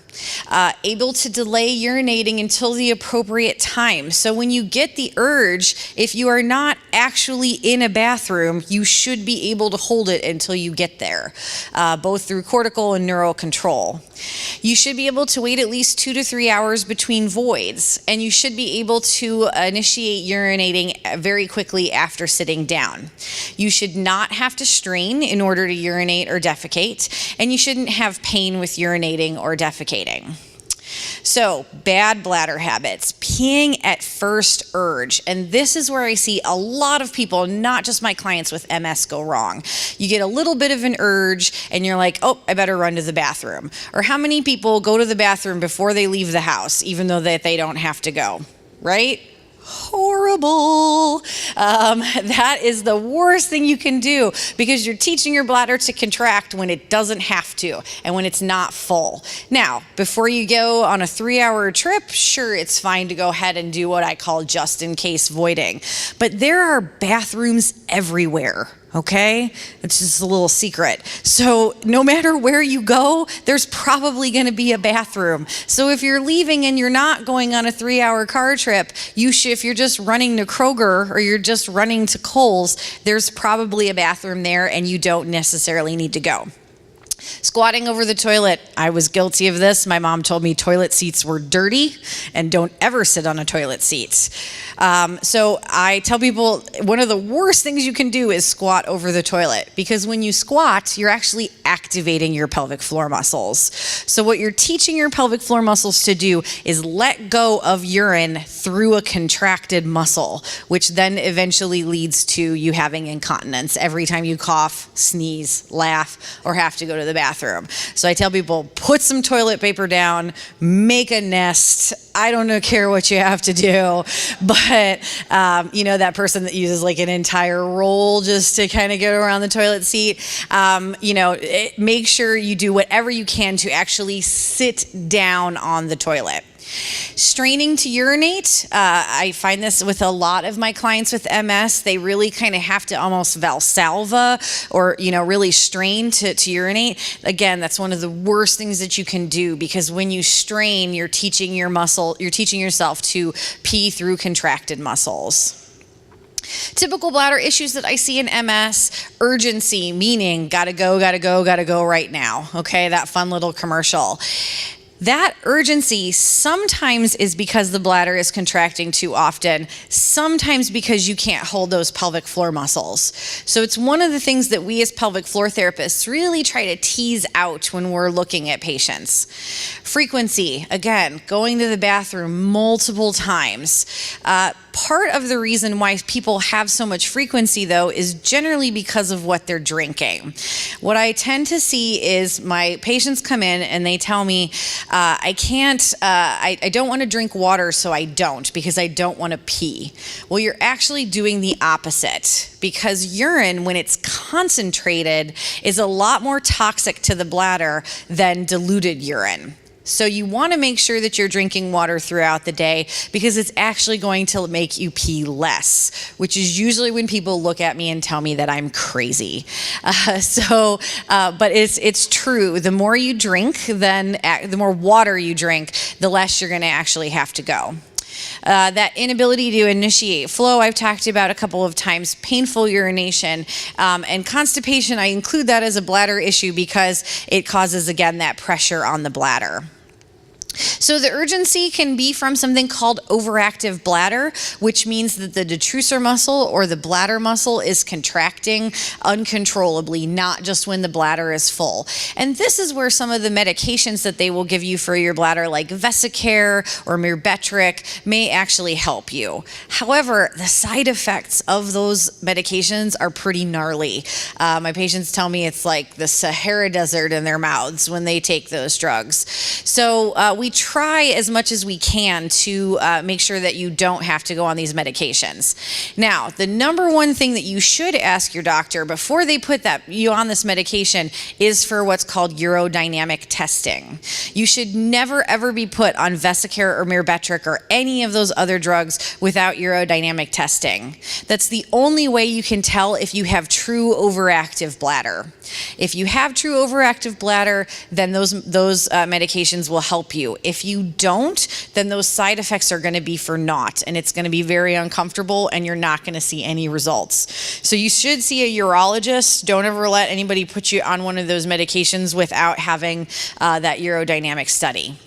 Able to delay urinating until the appropriate time. So when you get the urge, if you are not actually in a bathroom, you should be able to hold it until you get there, both through cortical and neural control. You should be able to wait at least 2 to 3 hours between voids, and you should be able to initiate urinating very quickly after sitting down. You should not have to strain in order to urinate or defecate, and you shouldn't have pain with urinating or defecating. So, bad bladder habits, peeing at first urge. And this is where I see a lot of people, not just my clients with MS, go wrong. You get a little bit of an urge and you're like, oh, I better run to the bathroom. Or how many people go to the bathroom before they leave the house, even though they don't have to go, right? Horrible. That is the worst thing you can do because you're teaching your bladder to contract when it doesn't have to and when it's not full. Now, before you go on a 3-hour trip, sure, it's fine to go ahead and do what I call just in case voiding. But there are bathrooms everywhere. Okay? It's just a little secret. So no matter where you go, there's probably going to be a bathroom. So if you're leaving and you're not going on a 3-hour car trip, if you're just running to Kroger or you're just running to Kohl's, there's probably a bathroom there and you don't necessarily need to go. Squatting over the toilet, I was guilty of this. My mom told me toilet seats were dirty and don't ever sit on a toilet seat. So I tell people one of the worst things you can do is squat over the toilet because when you squat, you're actually activating your pelvic floor muscles. So what you're teaching your pelvic floor muscles to do is let go of urine through a contracted muscle, which then eventually leads to you having incontinence every time you cough, sneeze, laugh, or have to go to the bathroom. So I tell people, put some toilet paper down, make a nest. I don't care what you have to do, but that person that uses like an entire roll just to kind of get around the toilet seat, make sure you do whatever you can to actually sit down on the toilet. Straining to urinate, I find this with a lot of my clients with MS. They really kind of have to almost Valsalva or, really strain to urinate. Again, that's one of the worst things that you can do because when you strain, you're teaching yourself to pee through contracted muscles. Typical bladder issues that I see in MS, urgency, meaning gotta go right now. Okay, that fun little commercial. That urgency sometimes is because the bladder is contracting too often, sometimes because you can't hold those pelvic floor muscles. So it's one of the things that we as pelvic floor therapists really try to tease out when we're looking at patients. Frequency, again, going to the bathroom multiple times. Part of the reason why people have so much frequency, though, is generally because of what they're drinking. What I tend to see is my patients come in and they tell me, I don't want to drink water, so I don't, because I don't want to pee. Well, you're actually doing the opposite, because urine, when it's concentrated, is a lot more toxic to the bladder than diluted urine. So you want to make sure that you're drinking water throughout the day because it's actually going to make you pee less, which is usually when people look at me and tell me that I'm crazy. But it's true. The more you drink, then the more water you drink, the less you're going to actually have to go. That inability to initiate flow, I've talked about a couple of times, painful urination, and constipation, I include that as a bladder issue because it causes, again, that pressure on the bladder. So the urgency can be from something called overactive bladder, which means that the detrusor muscle or the bladder muscle is contracting uncontrollably, not just when the bladder is full. And this is where some of the medications that they will give you for your bladder, like Vesicare or Myrbetriq, may actually help you. However, the side effects of those medications are pretty gnarly. My patients tell me it's like the Sahara Desert in their mouths when they take those drugs. So we try as much as we can to make sure that you don't have to go on these medications. Now, the number one thing that you should ask your doctor before they put you on this medication is for what's called urodynamic testing. You should never ever be put on Vesicare or Myrbetriq or any of those other drugs without urodynamic testing. That's the only way you can tell if you have true overactive bladder. If you have true overactive bladder, then those medications will help you. If you don't, then those side effects are going to be for naught, and it's going to be very uncomfortable, and you're not going to see any results. So you should see a urologist. Don't ever let anybody put you on one of those medications without having that urodynamic study.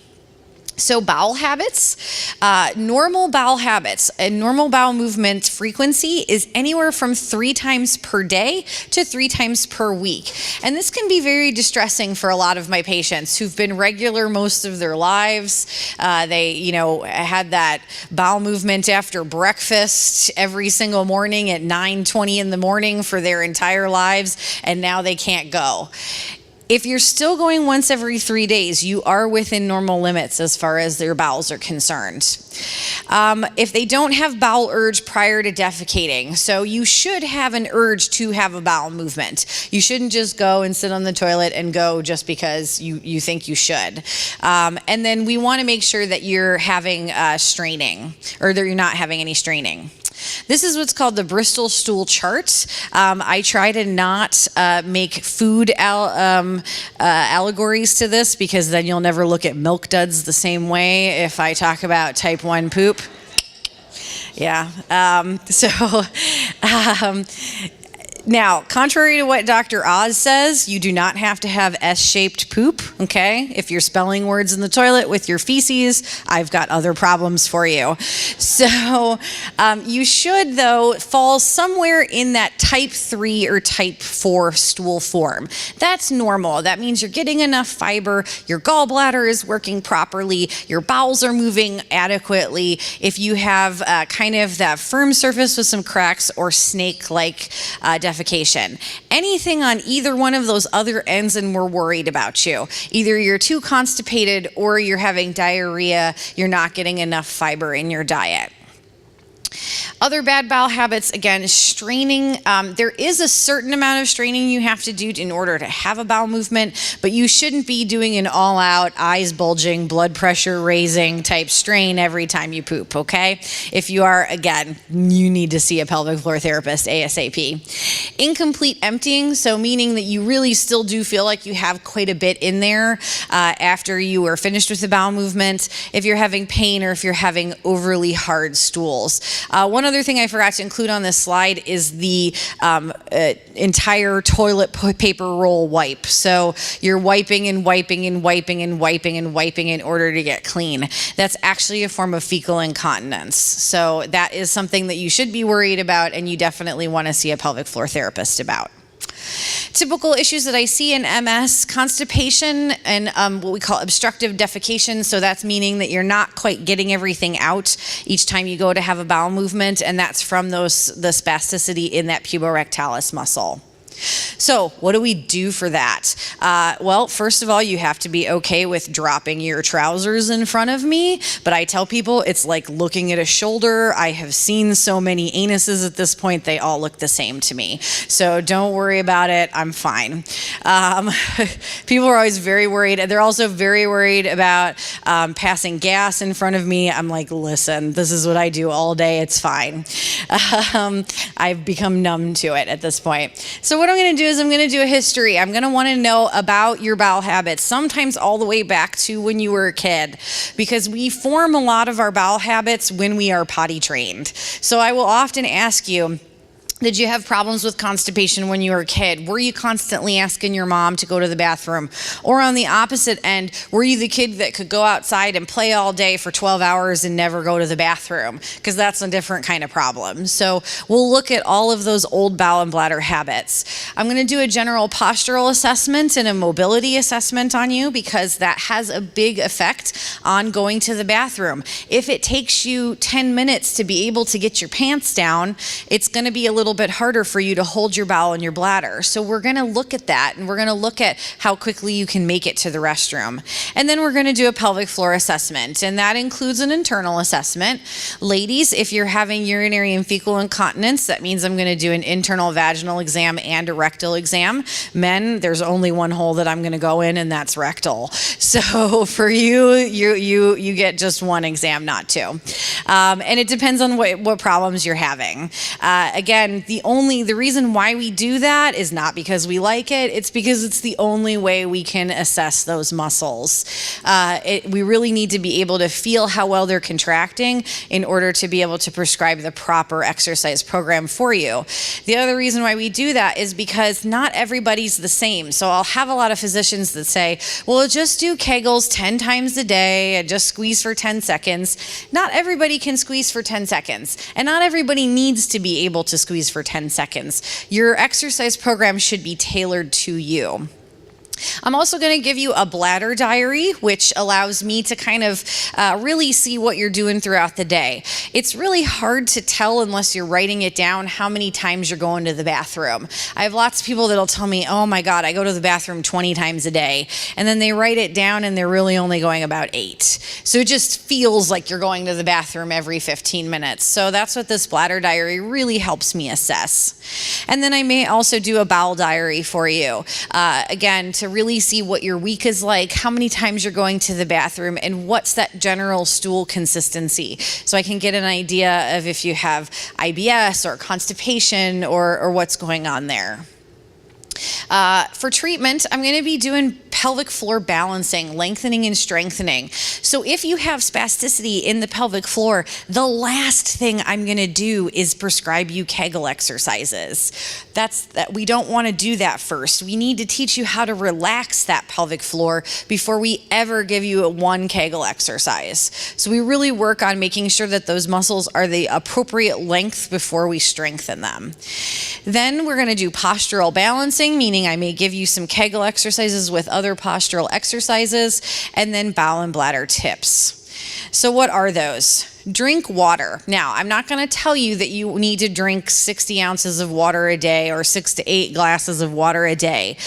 So bowel habits, normal bowel habits, and normal bowel movement frequency is anywhere from 3 times per day to 3 times per week. And this can be very distressing for a lot of my patients who've been regular most of their lives. They, had that bowel movement after breakfast every single morning at 9:20 in the morning for their entire lives, and now they can't go. If you're still going once every 3 days, you are within normal limits as far as their bowels are concerned. If they don't have bowel urge prior to defecating, so you should have an urge to have a bowel movement. You shouldn't just go and sit on the toilet and go just because you think you should. And then we want to make sure that you're having straining, or that you're not having any straining. This is what's called the Bristol stool chart. I try to not make food allegories to this because then you'll never look at milk duds the same way if I talk about type 1 poop. Yeah. Now, contrary to what Dr. Oz says, you do not have to have S-shaped poop, okay? If you're spelling words in the toilet with your feces, I've got other problems for you. So you should, though, fall somewhere in that type 3 or type 4 stool form. That's normal. That means you're getting enough fiber, your gallbladder is working properly, your bowels are moving adequately. If you have kind of that firm surface with some cracks or snake-like defecation. Anything on either one of those other ends and we're worried about you. Either you're too constipated or you're having diarrhea, you're not getting enough fiber in your diet. Other bad bowel habits, again, straining. There is a certain amount of straining you have to do in order to have a bowel movement, but you shouldn't be doing an all-out, eyes bulging, blood pressure raising type strain every time you poop, okay? If you are, again, you need to see a pelvic floor therapist ASAP. Incomplete emptying, so meaning that you really still do feel like you have quite a bit in there after you are finished with the bowel movement, if you're having pain or if you're having overly hard stools. One other thing I forgot to include on this slide is the entire toilet paper roll wipe. So you're wiping and wiping and wiping and wiping and wiping in order to get clean. That's actually a form of fecal incontinence. So that is something that you should be worried about, and you definitely want to see a pelvic floor therapist about. Typical issues that I see in MS, constipation and what we call obstructive defecation. So that's meaning that you're not quite getting everything out each time you go to have a bowel movement, and that's from the spasticity in that puborectalis muscle. So what do we do for that? Well, first of all, you have to be okay with dropping your trousers in front of me. But I tell people it's like looking at a shoulder. I have seen so many anuses at this point, they all look the same to me. So don't worry about it. I'm fine. People are always very worried. They're also very worried about passing gas in front of me. I'm like, listen, this is what I do all day. It's fine. I've become numb to it at this point. So what I'm going to do is I'm going to do a history. I'm going to want to know about your bowel habits, sometimes all the way back to when you were a kid, because we form a lot of our bowel habits when we are potty trained. So I will often ask you, did you have problems with constipation when you were a kid? Were you constantly asking your mom to go to the bathroom? Or on the opposite end, were you the kid that could go outside and play all day for 12 hours and never go to the bathroom? Because that's a different kind of problem. So we'll look at all of those old bowel and bladder habits. I'm going to do a general postural assessment and a mobility assessment on you because that has a big effect on going to the bathroom. If it takes you 10 minutes to be able to get your pants down, it's going to be a little bit harder for you to hold your bowel and your bladder. So we're going to look at that, and we're going to look at how quickly you can make it to the restroom. And then we're going to do a pelvic floor assessment, and that includes an internal assessment. Ladies, if you're having urinary and fecal incontinence, that means I'm going to do an internal vaginal exam and a rectal exam. Men, there's only one hole that I'm going to go in, and that's rectal. So for you get just one exam, not two. And it depends on what problems you're having. Again, the reason why we do that is not because we like it, it's because it's the only way we can assess those muscles. We really need to be able to feel how well they're contracting in order to be able to prescribe the proper exercise program for you. The other reason why we do that is because not everybody's the same. So I'll have a lot of physicians that say, well, just do Kegels 10 times a day and just squeeze for 10 seconds. Not everybody can squeeze for 10 seconds, and not everybody needs to be able to squeeze for 10 seconds. Your exercise program should be tailored to you. I'm also going to give you a bladder diary, which allows me to kind of really see what you're doing throughout the day. It's really hard to tell unless you're writing it down how many times you're going to the bathroom. I have lots of people that'll tell me, oh my God, I go to the bathroom 20 times a day. And then they write it down and they're really only going about 8. So it just feels like you're going to the bathroom every 15 minutes. So that's what this bladder diary really helps me assess. And then I may also do a bowel diary for you. Again, to really see what your week is like, how many times you're going to the bathroom, and what's that general stool consistency. So I can get an idea of if you have IBS or constipation or what's going on there. For treatment, I'm going to be doing pelvic floor balancing, lengthening and strengthening. So if you have spasticity in the pelvic floor, the last thing I'm going to do is prescribe you Kegel exercises. We don't want to do that first. We need to teach you how to relax that pelvic floor before we ever give you one Kegel exercise. So we really work on making sure that those muscles are the appropriate length before we strengthen them. Then we're going to do postural balancing, meaning I may give you some Kegel exercises with other postural exercises, and then bowel and bladder tips. So what are those? Drink water. Now, I'm not going to tell you that you need to drink 60 ounces of water a day or 6 to 8 glasses of water a day.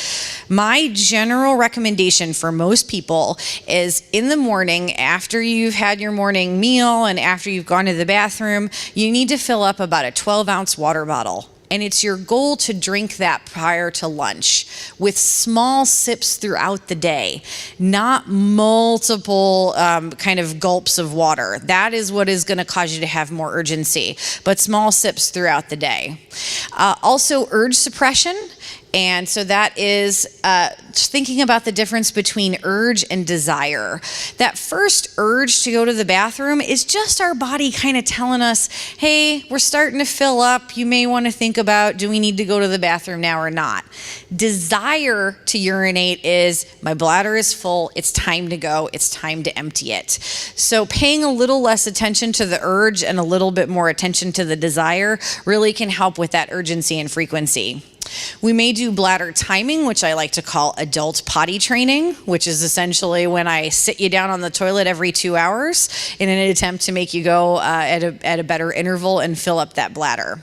My general recommendation for most people is in the morning, after you've had your morning meal and after you've gone to the bathroom, you need to fill up about a 12-ounce water bottle. And it's your goal to drink that prior to lunch with small sips throughout the day, not multiple kind of gulps of water. That is what is going to cause you to have more urgency, but small sips throughout the day. Also, urge suppression. And so that is thinking about the difference between urge and desire. That first urge to go to the bathroom is just our body kind of telling us, hey, we're starting to fill up. You may want to think about, do we need to go to the bathroom now or not? Desire to urinate is, my bladder is full. It's time to go. It's time to empty it. So paying a little less attention to the urge and a little bit more attention to the desire really can help with that urgency and frequency. We may do bladder timing, which I like to call adult potty training, which is essentially when I sit you down on the toilet every 2 hours in an attempt to make you go at a better interval and fill up that bladder.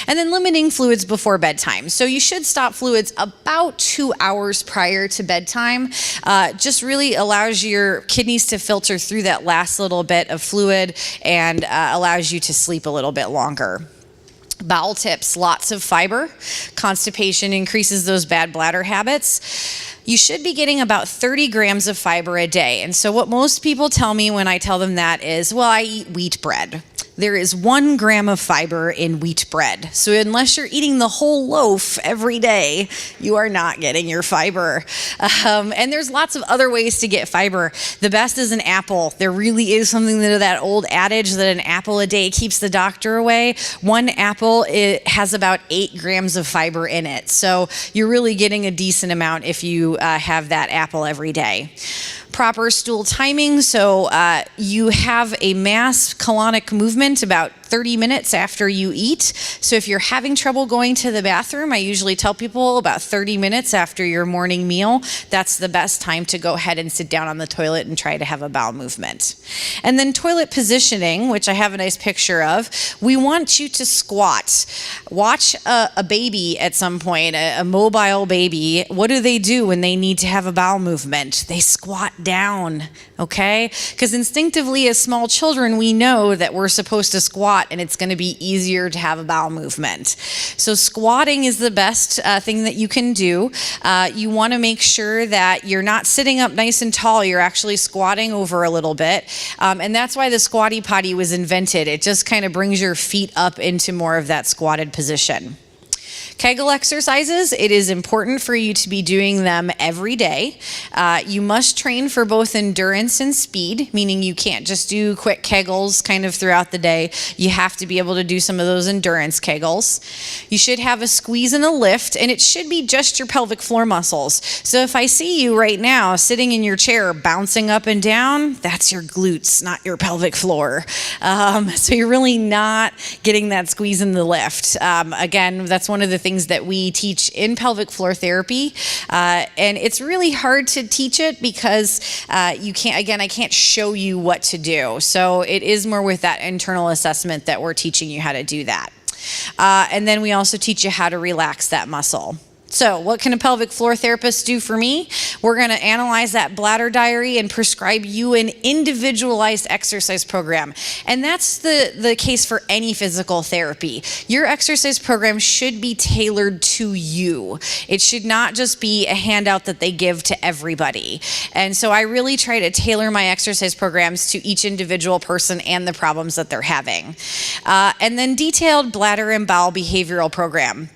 And then limiting fluids before bedtime. So you should stop fluids about 2 hours prior to bedtime. Just really allows your kidneys to filter through that last little bit of fluid and allows you to sleep a little bit longer. Bowel tips, lots of fiber. Constipation increases those bad bladder habits. You should be getting about 30 grams of fiber a day. And so what most people tell me when I tell them that is, well, I eat wheat bread. There is 1 gram of fiber in wheat bread. So unless you're eating the whole loaf every day, you are not getting your fiber. And there's lots of other ways to get fiber. The best is an apple. There really is something that old adage that an apple a day keeps the doctor away. 1 apple, it has about 8 grams of fiber in it. So you're really getting a decent amount if you have that apple every day. Proper stool timing, so you have a mass colonic movement about 30 minutes after you eat. So if you're having trouble going to the bathroom, I usually tell people about 30 minutes after your morning meal, that's the best time to go ahead and sit down on the toilet and try to have a bowel movement. And then toilet positioning, which I have a nice picture of, we want you to squat. Watch a baby at some point, a mobile baby. What do they do when they need to have a bowel movement? They squat down, okay? Because instinctively as small children, we know that we're supposed to squat and it's going to be easier to have a bowel movement. So squatting is the best thing that you can do. You want to make sure that you're not sitting up nice and tall, you're actually squatting over a little bit. And that's why the squatty potty was invented. It just kind of brings your feet up into more of that squatted position. Kegel exercises, it is important for you to be doing them every day. You must train for both endurance and speed, meaning you can't just do quick Kegels kind of throughout the day. You have to be able to do some of those endurance Kegels. You should have a squeeze and a lift, and it should be just your pelvic floor muscles. So if I see you right now sitting in your chair bouncing up and down, that's your glutes, not your pelvic floor. So you're really not getting that squeeze and the lift. Again, that's one of the things that we teach in pelvic floor therapy, and it's really hard to teach it because I can't show you what to do. So it is more with that internal assessment that we're teaching you how to do that. And then we also teach you how to relax that muscle. So what can a pelvic floor therapist do for me? We're going to analyze that bladder diary and prescribe you an individualized exercise program. And that's the case for any physical therapy. Your exercise program should be tailored to you. It should not just be a handout that they give to everybody. And so I really try to tailor my exercise programs to each individual person and the problems that they're having. And then detailed bladder and bowel behavioral program.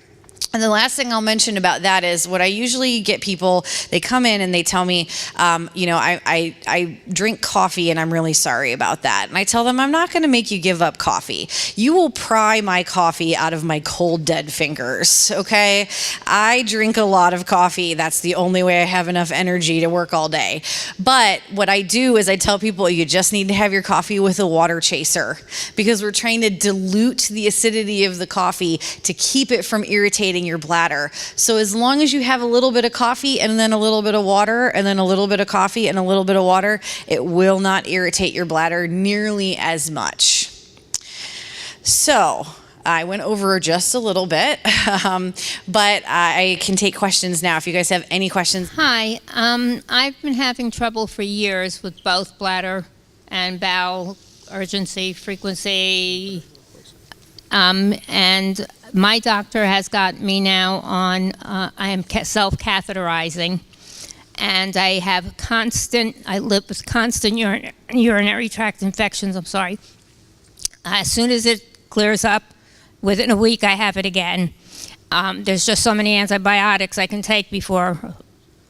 And the last thing I'll mention about that is what I usually get people, they come in and they tell me, I drink coffee and I'm really sorry about that. And I tell them, I'm not going to make you give up coffee. You will pry my coffee out of my cold, dead fingers, okay? I drink a lot of coffee. That's the only way I have enough energy to work all day. But what I do is I tell people you just need to have your coffee with a water chaser because we're trying to dilute the acidity of the coffee to keep it from irritating your bladder. So as long as you have a little bit of coffee and then a little bit of water and then a little bit of coffee and a little bit of water, it will not irritate your bladder nearly as much. So I went over just a little bit, but I can take questions now if you guys have any questions.
Hi, I've been having trouble for years with both bladder and bowel urgency, frequency, and my doctor has got me now on, I am self-catheterizing, and I live with constant urinary tract infections, As soon as it clears up, within a week I have it again. There's just so many antibiotics I can take before,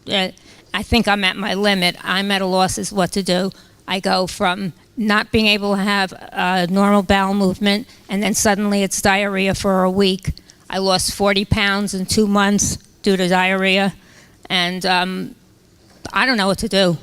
I think I'm at my limit. I'm at a loss as what to do. I go from not being able to have a normal bowel movement, and then suddenly it's diarrhea for a week. I lost 40 pounds in 2 months due to diarrhea, and I don't know what to do.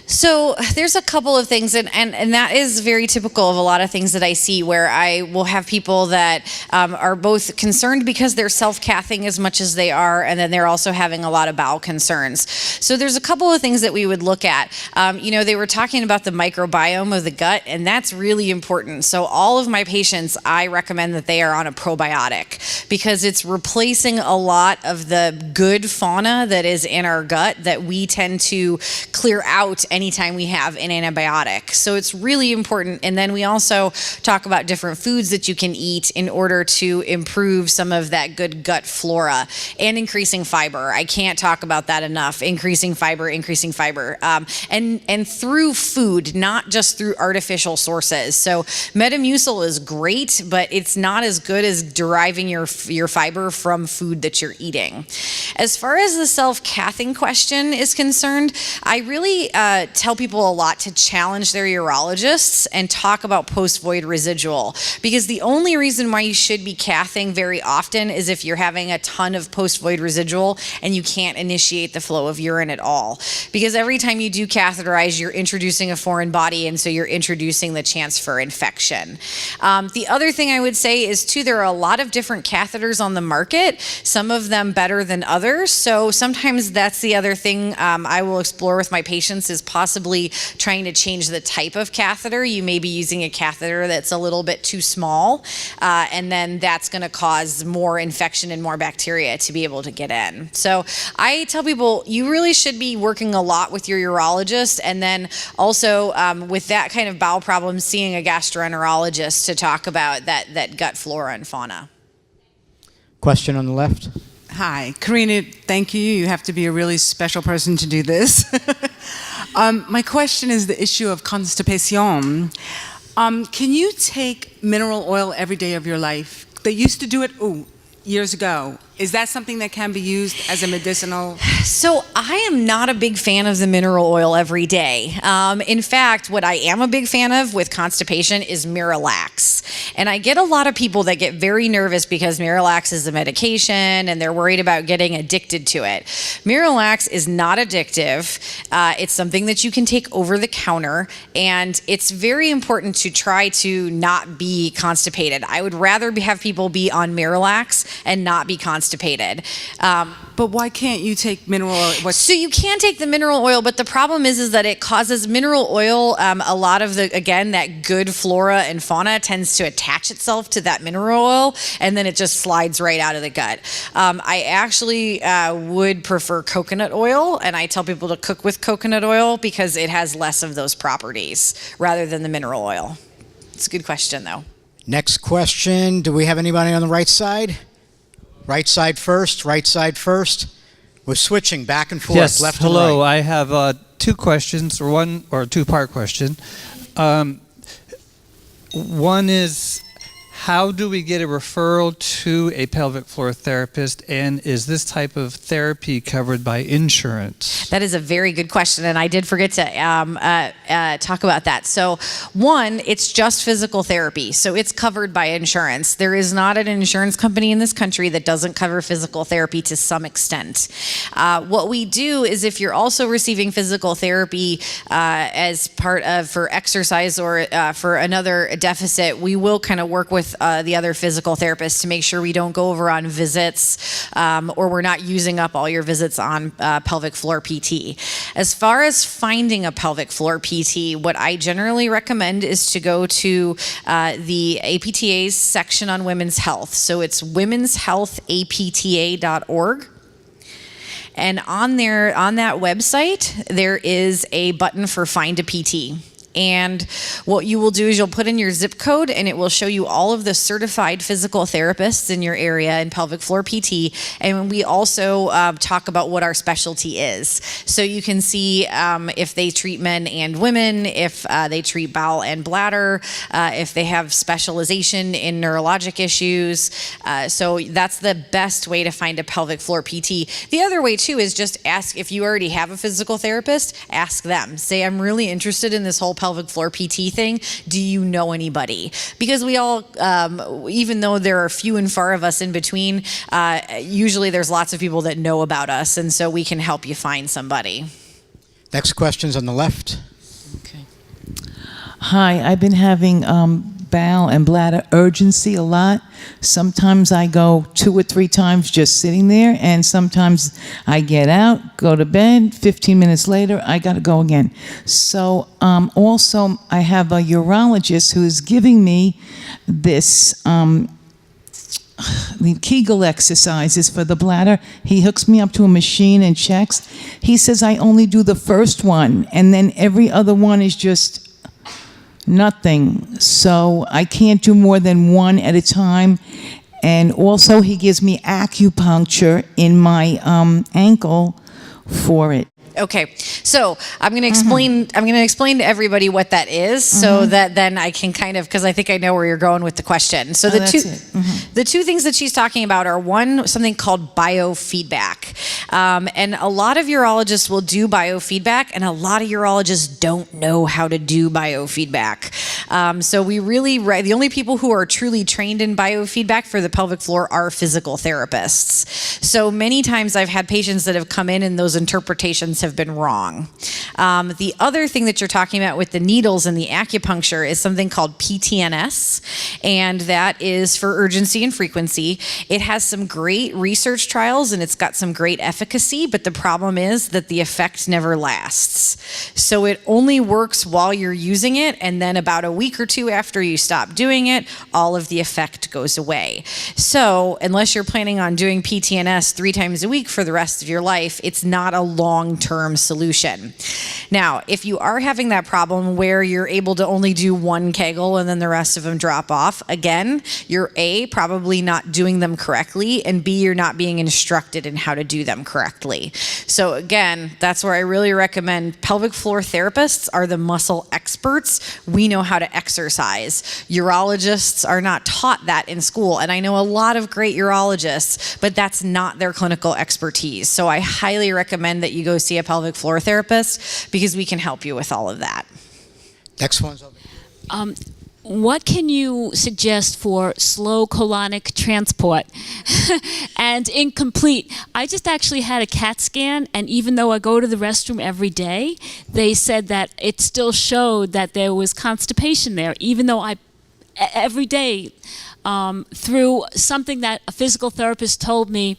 So there's a couple of things, and that is very typical of a lot of things that I see, where I will have people that are both concerned because they're self-cathing as much as they are, and then they're also having a lot of bowel concerns. So there's a couple of things that we would look at. They were talking about the microbiome of the gut, and that's really important. So all of my patients, I recommend that they are on a probiotic, because it's replacing a lot of the good fauna that is in our gut that we tend to clear out anytime we have an antibiotic. So it's really important. And then we also talk about different foods that you can eat in order to improve some of that good gut flora, and increasing fiber. I can't talk about that enough. Increasing fiber. And through food, not just through artificial sources. So Metamucil is great, but it's not as good as deriving your fiber from food that you're eating. As far as the self-cathing question is concerned, I really tell people a lot to challenge their urologists and talk about post-void residual, because the only reason why you should be cathing very often is if you're having a ton of post-void residual and you can't initiate the flow of urine at all. Because every time you do catheterize, you're introducing a foreign body, and so you're introducing the chance for infection. The other thing I would say is, too, there are a lot of different catheters on the market, some of them better than others. So sometimes that's the other thing I will explore with my patients, is possibly trying to change the type of catheter. You may be using a catheter that's a little bit too small, and then that's going to cause more infection and more bacteria to be able to get in. So I tell people, you really should be working a lot with your urologist, and then also with that kind of bowel problem, seeing a gastroenterologist to talk about that gut flora and fauna.
Question on the left.
Hi, Carina, thank you. You have to be a really special person to do this. My question is the issue of constipation. Can you take mineral oil every day of your life? They used to do it years ago. Is that something that can be used as a medicinal?
So I am not a big fan of the mineral oil every day. In fact, what I am a big fan of with constipation is Miralax. And I get a lot of people that get very nervous because Miralax is a medication and they're worried about getting addicted to it. Miralax is not addictive. It's something that you can take over the counter, and it's very important to try to not be constipated. I would rather have people be on Miralax and not be constipated.
But why can't you take mineral oil?
So you can take the mineral oil, but the problem is that it causes mineral oil. A lot of that good flora and fauna tends to attach itself to that mineral oil, and then it just slides right out of the gut. I actually would prefer coconut oil, and I tell people to cook with coconut oil because it has less of those properties rather than the mineral oil. It's a good question, though.
Next question. Do we have anybody on the right side? Right side first. We're switching back and forth,
Yes,
left
hello.
and right.
I have two questions, or a two-part question. One is, how do we get a referral to a pelvic floor therapist, and is this type of therapy covered by insurance?
That is a very good question, and I did forget to talk about that. So, one, it's just physical therapy, so it's covered by insurance. There is not an insurance company in this country that doesn't cover physical therapy to some extent. What we do is, if you're also receiving physical therapy as part of for exercise or for another deficit, we will kind of work with the other physical therapists to make sure we don't go over on visits or we're not using up all your visits on pelvic floor PT. As far as finding a pelvic floor PT, what I generally recommend is to go to the APTA's section on women's health. So it's womenshealthapta.org. And on that website, there is a button for Find a PT. And what you will do is you'll put in your zip code, and it will show you all of the certified physical therapists in your area in pelvic floor PT. And we also talk about what our specialty is. So you can see if they treat men and women, if they treat bowel and bladder, if they have specialization in neurologic issues. So that's the best way to find a pelvic floor PT. The other way, too, is just ask if you already have a physical therapist, ask them. Say, I'm really interested in this whole pelvic floor PT thing. Do you know anybody? Because we all, even though there are few and far of us in between, usually there's lots of people that know about us, and so we can help you find somebody.
Next question's on the left.
Hi, I've been having bowel and bladder urgency a lot. Sometimes I go 2 or 3 times just sitting there, and sometimes I get out, go to bed, 15 minutes later, I got to go again. So also, I have a urologist who is giving me this the Kegel exercises for the bladder. He hooks me up to a machine and checks. He says I only do the first one, and then every other one is just nothing. So I can't do more than one at a time. And also he gives me acupuncture in my ankle for it.
Okay, so I'm going to explain. I'm going to explain to everybody what that is, so that then I can kind of, because I think I know where you're going with the question. So the two things that she's talking about are, one, something called biofeedback, and a lot of urologists will do biofeedback, and a lot of urologists don't know how to do biofeedback. So we really, the only people who are truly trained in biofeedback for the pelvic floor are physical therapists. So many times I've had patients that have come in and those interpretations have been wrong. The other thing that you're talking about with the needles and the acupuncture is something called PTNS, and that is for urgency and frequency. It has some great research trials and it's got some great efficacy, but the problem is that the effect never lasts. So it only works while you're using it, and then about a week or 2 after you stop doing it, all of the effect goes away. So unless you're planning on doing PTNS 3 times a week for the rest of your life, it's not a long-term solution. Now, if you are having that problem where you're able to only do 1 Kegel and then the rest of them drop off, again, you're A, probably not doing them correctly, and B, you're not being instructed in how to do them correctly. So again, that's where I really recommend pelvic floor therapists are the muscle experts. We know how to exercise. Urologists are not taught that in school, and I know a lot of great urologists, but that's not their clinical expertise. So I highly recommend that you go see a pelvic floor therapist, because we can help you with all of that.
Next one's over.
What can you suggest for slow colonic transport and incomplete? I just actually had a CAT scan, and even though I go to the restroom every day, they said that it still showed that there was constipation there, even though every day, through something that a physical therapist told me,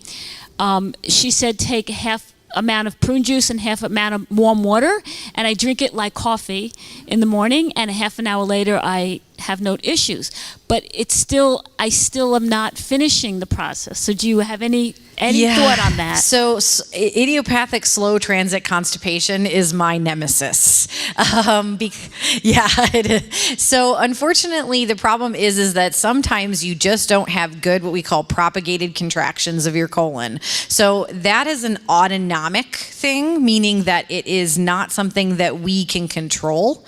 she said take half amount of prune juice and half amount of warm water, and I drink it like coffee in the morning, and a half an hour later I have no issues. But I still am not finishing the process. So do you have any thought on that?
So idiopathic slow transit constipation is my nemesis. It is. So unfortunately, the problem is that sometimes you just don't have good, what we call propagated contractions of your colon. So that is an autonomic thing, meaning that it is not something that we can control.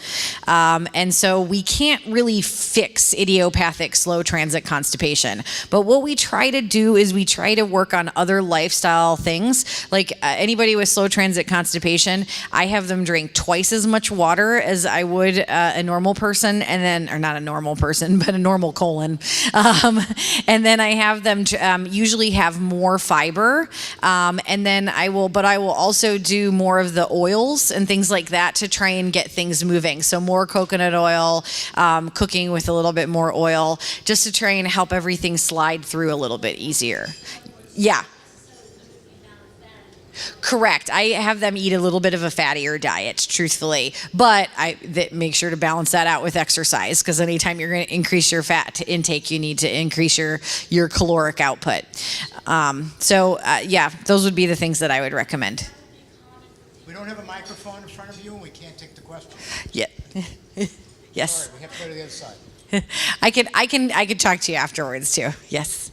And so we can't really fix idiopathic slow transit constipation. But what we try to do is we try to work on other lifestyle things. Like anybody with slow transit constipation, I have them drink twice as much water as I would a normal person, and then, or not a normal person, but a normal colon. And then I have them usually have more fiber. And then I will also do more of the oils and things like that to try and get things moving. So more coconut oil, cooking with a little bit more oil, just to try and help everything slide through a little bit easier. Yeah. Correct. I have them eat a little bit of a fattier diet, truthfully, but I make sure to balance that out with exercise, because anytime you're going to increase your fat intake, you need to increase your caloric output. Those would be the things that I would recommend.
We don't have a microphone in front of you, and we can't take the question.
Yeah. Yes.
Sorry, we have to go to the other side.
I could talk to you afterwards too. Yes.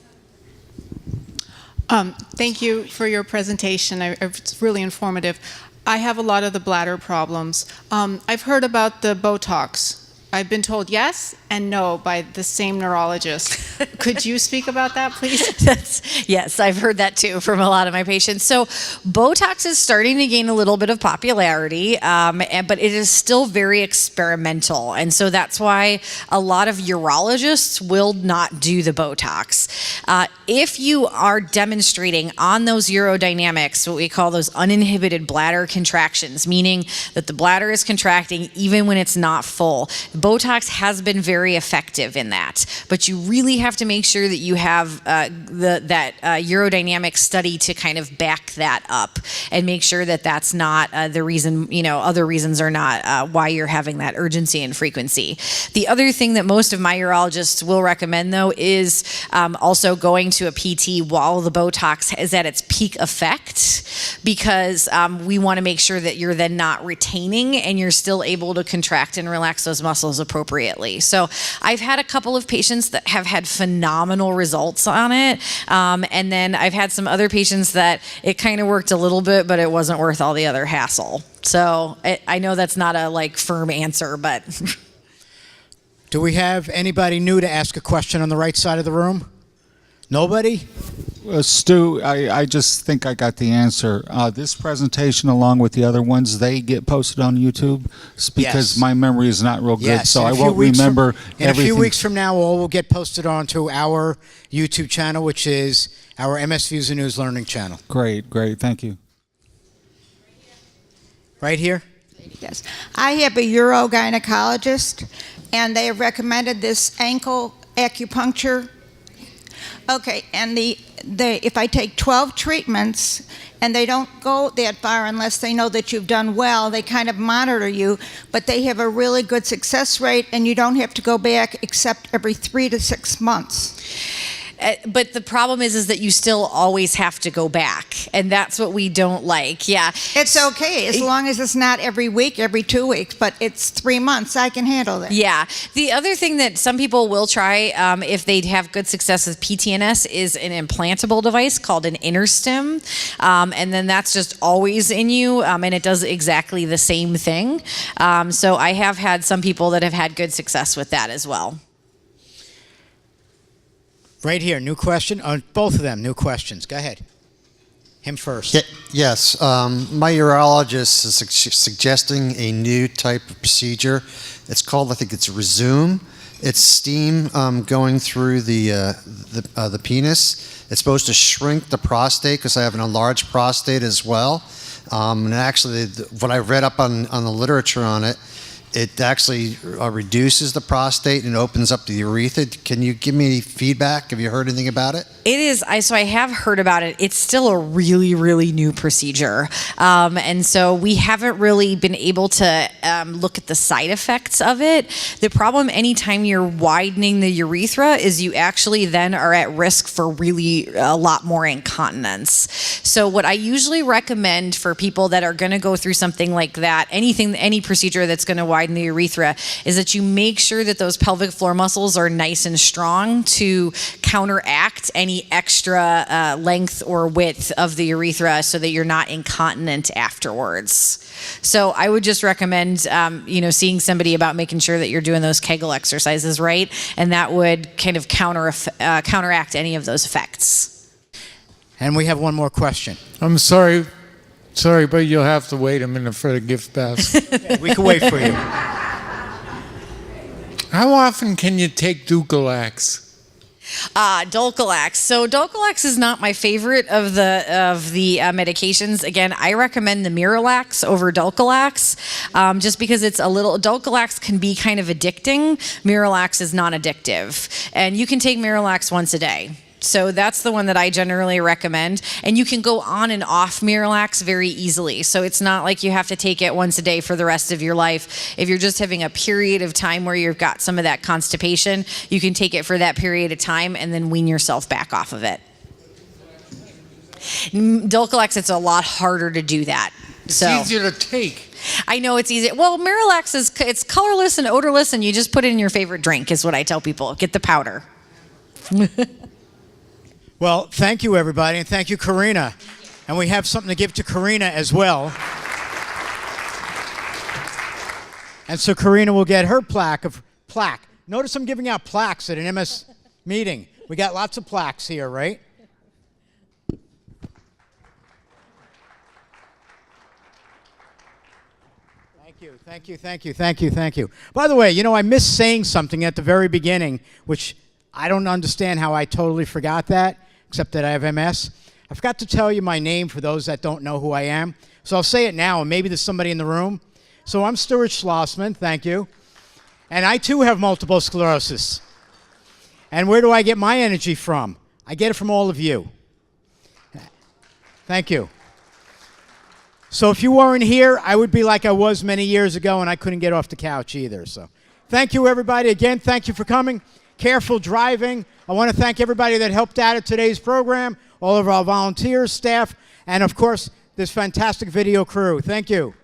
Thank you for your presentation. It's really informative. I have a lot of the bladder problems. I've heard about the Botox. I've been told yes and no by the same neurologist. Could you speak about that, please?
Yes, I've heard that too from a lot of my patients. So Botox is starting to gain a little bit of popularity, but it is still very experimental. And so that's why a lot of urologists will not do the Botox. If you are demonstrating on those urodynamics, what we call those uninhibited bladder contractions, meaning that the bladder is contracting even when it's not full, Botox has been very effective in that. But you really have to make sure that you have that urodynamic study to kind of back that up and make sure that that's not the reason, other reasons are not why you're having that urgency and frequency. The other thing that most of my urologists will recommend, though, is also going to a PT while the Botox is at its peak effect, because we want to make sure that you're then not retaining and you're still able to contract and relax those muscles appropriately. So I've had a couple of patients that have had phenomenal results on it, and then I've had some other patients that it kind of worked a little bit, but it wasn't worth all the other hassle. So I know that's not a firm answer, but
Do we have anybody new to ask a question on the right side of the room? Nobody?
Stu, I just think I got the answer. This presentation, along with the other ones, they get posted on YouTube? It's because my memory is not real good, so I won't remember everything.
In a few weeks from now, all will get posted onto our YouTube channel, which is our MS Views and News Learning channel.
Great. Thank you.
Right here?
Yes. I have a urogynecologist, and they have recommended this ankle acupuncture. Okay, and if I take 12 treatments and they don't go that far unless they know that you've done well, they kind of monitor you, but they have a really good success rate and you don't have to go back except every 3 to 6 months.
But the problem is that you still always have to go back, and that's what we don't like. Yeah,
it's okay as long as it's not every week, every 2 weeks, but it's 3 months. I can handle that.
Yeah. The other thing that some people will try if they have good success with PTNS is an implantable device called an InterStim, and then that's just always in you, and it does exactly the same thing. So I have had some people that have had good success with that as well.
Right here, new question. Both of them, new questions. Go ahead. Him first.
Yes. My urologist is suggesting a new type of procedure. It's called, I think it's Resume. It's steam going through the penis. It's supposed to shrink the prostate because I have an enlarged prostate as well. And actually, what I read up on the literature on it, it actually reduces the prostate and opens up the urethra. Can you give me any feedback? Have you heard anything about it?
It is. So I have heard about it. It's still a really, really new procedure. And so we haven't really been able to look at the side effects of it. The problem anytime you're widening the urethra is you actually then are at risk for really a lot more incontinence. So what I usually recommend for people that are going to go through something like that, any procedure that's going to widen the urethra, is that you make sure that those pelvic floor muscles are nice and strong to counteract any extra length or width of the urethra so that you're not incontinent afterwards. So I would just recommend, seeing somebody about making sure that you're doing those Kegel exercises right, and that would kind of counteract any of those effects.
And we have one more question.
I'm sorry, but you'll have to wait a minute for the gift basket.
We can wait for you.
How often can you take Dulcolax?
Dulcolax. So Dulcolax is not my favorite of the medications. Again, I recommend the Miralax over Dulcolax, just because Dulcolax can be kind of addicting. Miralax is non-addictive, and you can take Miralax once a day. So that's the one that I generally recommend. And you can go on and off Miralax very easily. So it's not like you have to take it once a day for the rest of your life. If you're just having a period of time where you've got some of that constipation, you can take it for that period of time and then wean yourself back off of it. Dulcolax, it's a lot harder to do that.
It's easier to take.
I know it's easy. Well, Miralax it's colorless and odorless, and you just put it in your favorite drink is what I tell people. Get the powder.
Well, thank you, everybody, and thank you, Carina. And we have something to give to Carina as well. And so Carina will get her plaque of plaque. Notice I'm giving out plaques at an MS meeting. We got lots of plaques here, right? Thank you, thank you, thank you, thank you. By the way, you know, I missed saying something at the very beginning, which I don't understand how I totally forgot that, except that I have MS. I forgot to tell you my name for those that don't know who I am. So I'll say it now, and maybe there's somebody in the room. So I'm Stuart Schlossman, thank you. And I too have multiple sclerosis. And where do I get my energy from? I get it from all of you. Thank you. So if you weren't here, I would be like I was many years ago, and I couldn't get off the couch either. So thank you, everybody. Again, thank you for coming. Careful driving. I want to thank everybody that helped out at today's program, all of our volunteers, staff, and, of course, this fantastic video crew. Thank you.